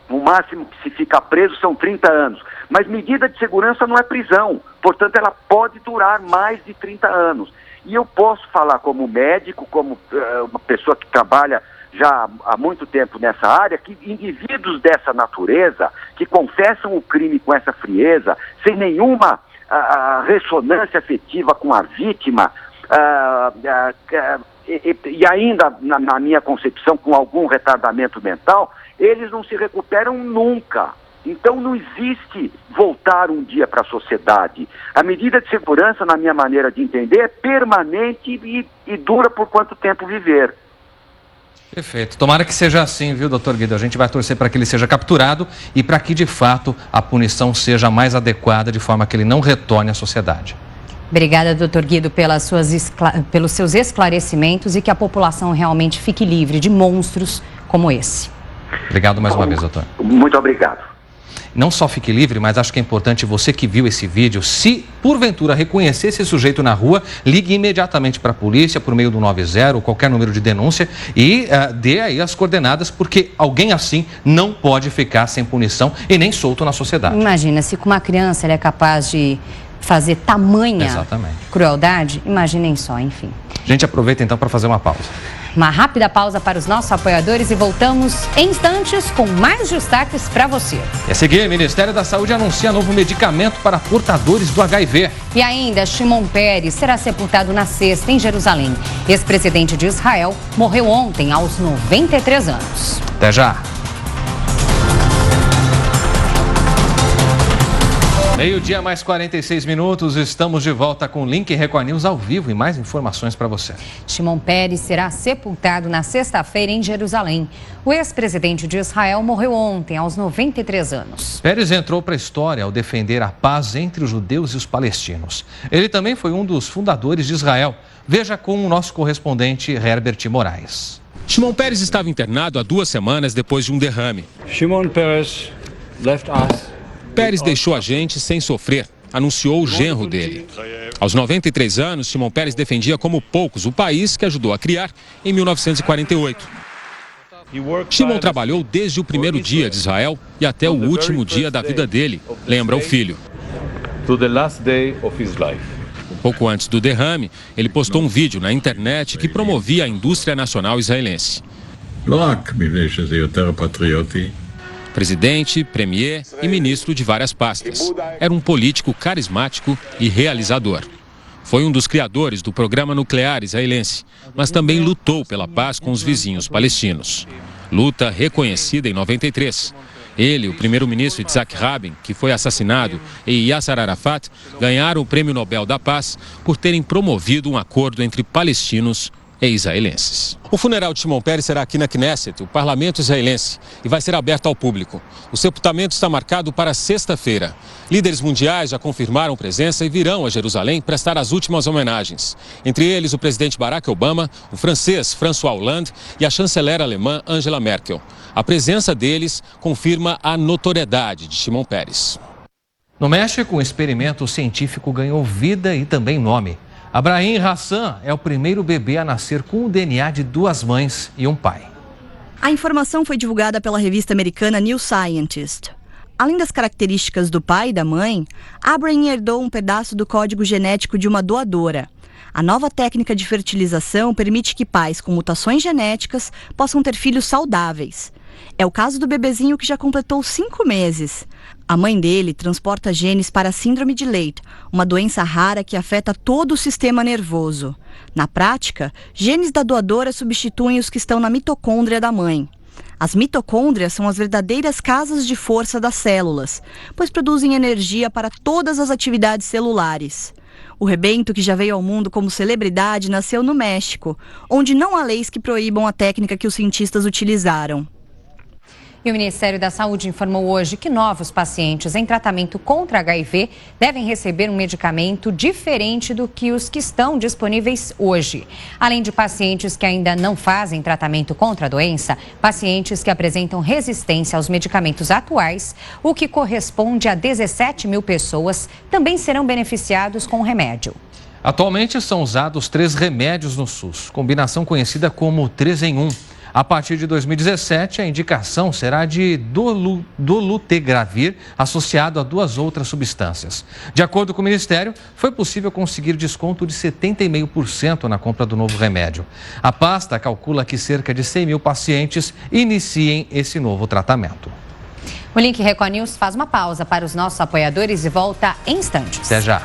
o máximo que se fica preso são 30 anos. Mas medida de segurança não é prisão, portanto ela pode durar mais de 30 anos. E eu posso falar como médico, como uma pessoa que trabalha já há muito tempo nessa área, que indivíduos dessa natureza, que confessam o crime com essa frieza, sem nenhuma ressonância afetiva com a vítima, e ainda, na minha concepção, com algum retardamento mental, eles não se recuperam nunca. Então não existe voltar um dia para a sociedade. A medida de segurança, na minha maneira de entender, é permanente e dura por quanto tempo viver. Perfeito. Tomara que seja assim, viu, doutor Guido? A gente vai torcer para que ele seja capturado e para que, de fato, a punição seja mais adequada, de forma que ele não retorne à sociedade. Obrigada, doutor Guido, pelos seus esclarecimentos e que a população realmente fique livre de monstros como esse. Obrigado mais uma vez, doutor. Muito obrigado. Não só fique livre, mas acho que é importante você que viu esse vídeo, se porventura reconhecer esse sujeito na rua, ligue imediatamente para a polícia por meio do 90 ou qualquer número de denúncia e dê aí as coordenadas, porque alguém assim não pode ficar sem punição e nem solto na sociedade. Imagina, se com uma criança ele é capaz de fazer tamanha crueldade, imaginem só, enfim. A gente aproveita então para fazer uma pausa. Uma rápida pausa para os nossos apoiadores e voltamos em instantes com mais destaques para você. E a seguir, o Ministério da Saúde anuncia novo medicamento para portadores do HIV. E ainda, Shimon Peres será sepultado na sexta em Jerusalém. Ex-presidente de Israel morreu ontem aos 93 anos. Até já. Meio-dia mais 46 minutos, estamos de volta com o Link Record News ao vivo e mais informações para você. Shimon Peres será sepultado na sexta-feira em Jerusalém. O ex-presidente de Israel morreu ontem, aos 93 anos. Peres entrou para a história ao defender a paz entre os judeus e os palestinos. Ele também foi um dos fundadores de Israel. Veja com o nosso correspondente Herbert Moraes. Shimon Peres estava internado há 2 semanas depois de um derrame. Shimon Peres left us. Peres deixou a gente sem sofrer, anunciou o genro dele. Aos 93 anos, Shimon Peres defendia como poucos o país que ajudou a criar em 1948. Shimon trabalhou desde o primeiro dia de Israel e até o último dia da vida dele, lembra o filho. Pouco antes do derrame, ele postou um vídeo na internet que promovia a indústria nacional israelense. Presidente, premier e ministro de várias pastas. Era um político carismático e realizador. Foi um dos criadores do programa nuclear israelense, mas também lutou pela paz com os vizinhos palestinos. Luta reconhecida em 93. Ele, o primeiro-ministro Yitzhak Rabin, que foi assassinado, e Yasser Arafat ganharam o Prêmio Nobel da Paz por terem promovido um acordo entre palestinos e israelenses. O funeral de Shimon Peres será aqui na Knesset, o parlamento israelense, e vai ser aberto ao público. O sepultamento está marcado para sexta-feira. Líderes mundiais já confirmaram presença e virão a Jerusalém prestar as últimas homenagens. Entre eles, o presidente Barack Obama, o francês François Hollande e a chanceler alemã Angela Merkel. A presença deles confirma a notoriedade de Shimon Peres. No México, um experimento científico ganhou vida e também nome. Abraham Hassan é o primeiro bebê a nascer com o DNA de 2 mães e um pai. A informação foi divulgada pela revista americana New Scientist. Além das características do pai e da mãe, Abraham herdou um pedaço do código genético de uma doadora. A nova técnica de fertilização permite que pais com mutações genéticas possam ter filhos saudáveis. É o caso do bebezinho que já completou 5 meses. A mãe dele transporta genes para a síndrome de Leigh, uma doença rara que afeta todo o sistema nervoso. Na prática, genes da doadora substituem os que estão na mitocôndria da mãe. As mitocôndrias são as verdadeiras casas de força das células, pois produzem energia para todas as atividades celulares. O rebento, que já veio ao mundo como celebridade, nasceu no México, onde não há leis que proíbam a técnica que os cientistas utilizaram. E o Ministério da Saúde informou hoje que novos pacientes em tratamento contra HIV devem receber um medicamento diferente do que os que estão disponíveis hoje. Além de pacientes que ainda não fazem tratamento contra a doença, pacientes que apresentam resistência aos medicamentos atuais, o que corresponde a 17 mil pessoas, também serão beneficiados com o remédio. Atualmente são usados 3 remédios no SUS, combinação conhecida como 3 em 1. A partir de 2017, a indicação será de dolutegravir associado a 2 outras substâncias. De acordo com o Ministério, foi possível conseguir desconto de 70,5% na compra do novo remédio. A pasta calcula que cerca de 100 mil pacientes iniciem esse novo tratamento. O Link Record News faz uma pausa para os nossos apoiadores e volta em instantes. Até já.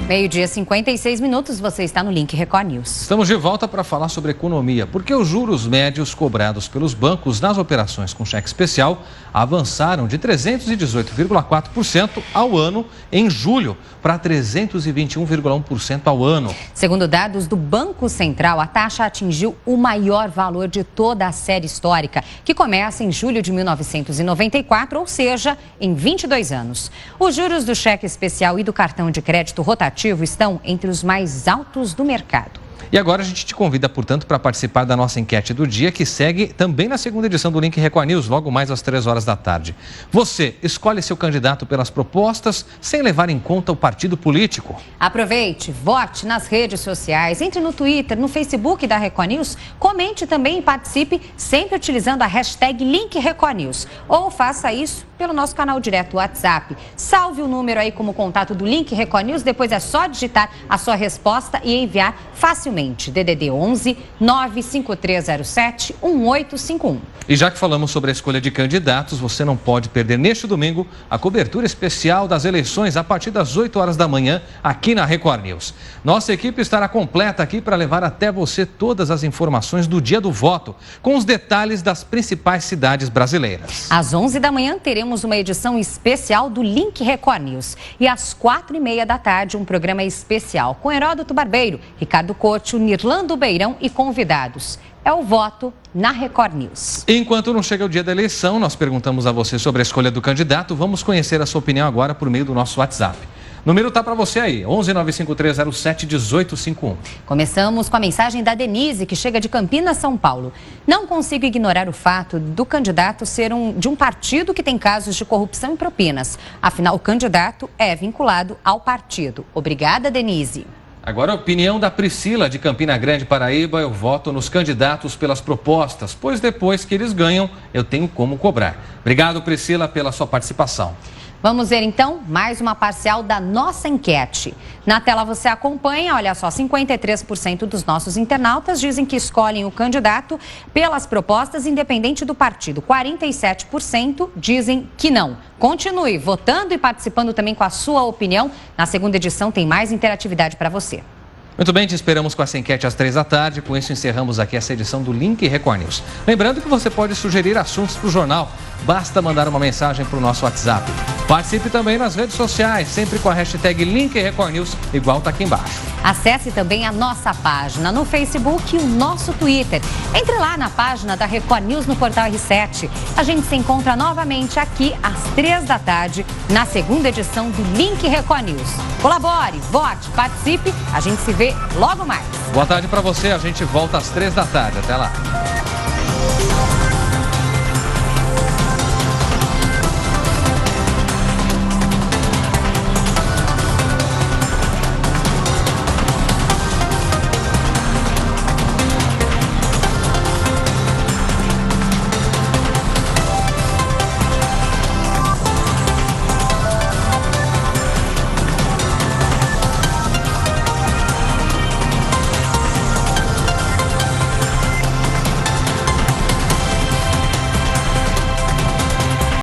Meio-dia, 56 minutos, você está no Link Record News. Estamos de volta para falar sobre economia, porque os juros médios cobrados pelos bancos nas operações com cheque especial avançaram de 318,4% ao ano em julho para 321,1% ao ano. Segundo dados do Banco Central, a taxa atingiu o maior valor de toda a série histórica, que começa em julho de 1994, ou seja, em 22 anos. Os juros do cheque especial e do cartão de crédito rotativo estão entre os mais altos do mercado. E agora a gente te convida, portanto, para participar da nossa enquete do dia, que segue também na segunda edição do Link Record News, logo mais às 3 horas da tarde. Você escolhe seu candidato pelas propostas, sem levar em conta o partido político. Aproveite, vote nas redes sociais, entre no Twitter, no Facebook da Record News, comente também e participe, sempre utilizando a hashtag Link Record News. Ou faça isso pelo nosso canal direto WhatsApp. Salve o número aí como contato do Link Record News, depois é só digitar a sua resposta e enviar facilmente. DDD 11 95307 1851. E já que falamos sobre a escolha de candidatos, você não pode perder neste domingo a cobertura especial das eleições a partir das 8 horas da manhã aqui na Record News. Nossa equipe estará completa aqui para levar até você todas as informações do dia do voto, com os detalhes das principais cidades brasileiras. Às 11 da manhã teremos uma edição especial do Link Record News. E às 4h30 da tarde, um programa especial com Heródoto Barbeiro, Ricardo Couto, Nirlando Beirão e convidados. É o voto na Record News. Enquanto não chega o dia da eleição, nós perguntamos a você sobre a escolha do candidato. Vamos conhecer a sua opinião agora por meio do nosso WhatsApp. O número está para você aí, 11 95307 1851. Começamos com a mensagem da Denise, que chega de Campinas, São Paulo. Não consigo ignorar o fato do candidato ser de um partido que tem casos de corrupção e propinas. Afinal, o candidato é vinculado ao partido. Obrigada, Denise. Agora a opinião da Priscila, de Campina Grande, Paraíba. Eu voto nos candidatos pelas propostas, pois depois que eles ganham, eu tenho como cobrar. Obrigado, Priscila, pela sua participação. Vamos ver então mais uma parcial da nossa enquete. Na tela você acompanha, olha só, 53% dos nossos internautas dizem que escolhem o candidato pelas propostas, independente do partido. 47% dizem que não. Continue votando e participando também com a sua opinião. Na segunda edição tem mais interatividade para você. Muito bem, te esperamos com essa enquete às 3 da tarde. Com isso encerramos aqui essa edição do Link Record News. Lembrando que você pode sugerir assuntos para o jornal. Basta mandar uma mensagem para o nosso WhatsApp. Participe também nas redes sociais, sempre com a hashtag Link Record News, igual está aqui embaixo. Acesse também a nossa página no Facebook e o nosso Twitter. Entre lá na página da Record News no portal R7. A gente se encontra novamente aqui às 3 da tarde, na segunda edição do Link Record News. Colabore, vote, participe, a gente se vê logo mais. Boa tarde para você, a gente volta às 3 da tarde. Até lá.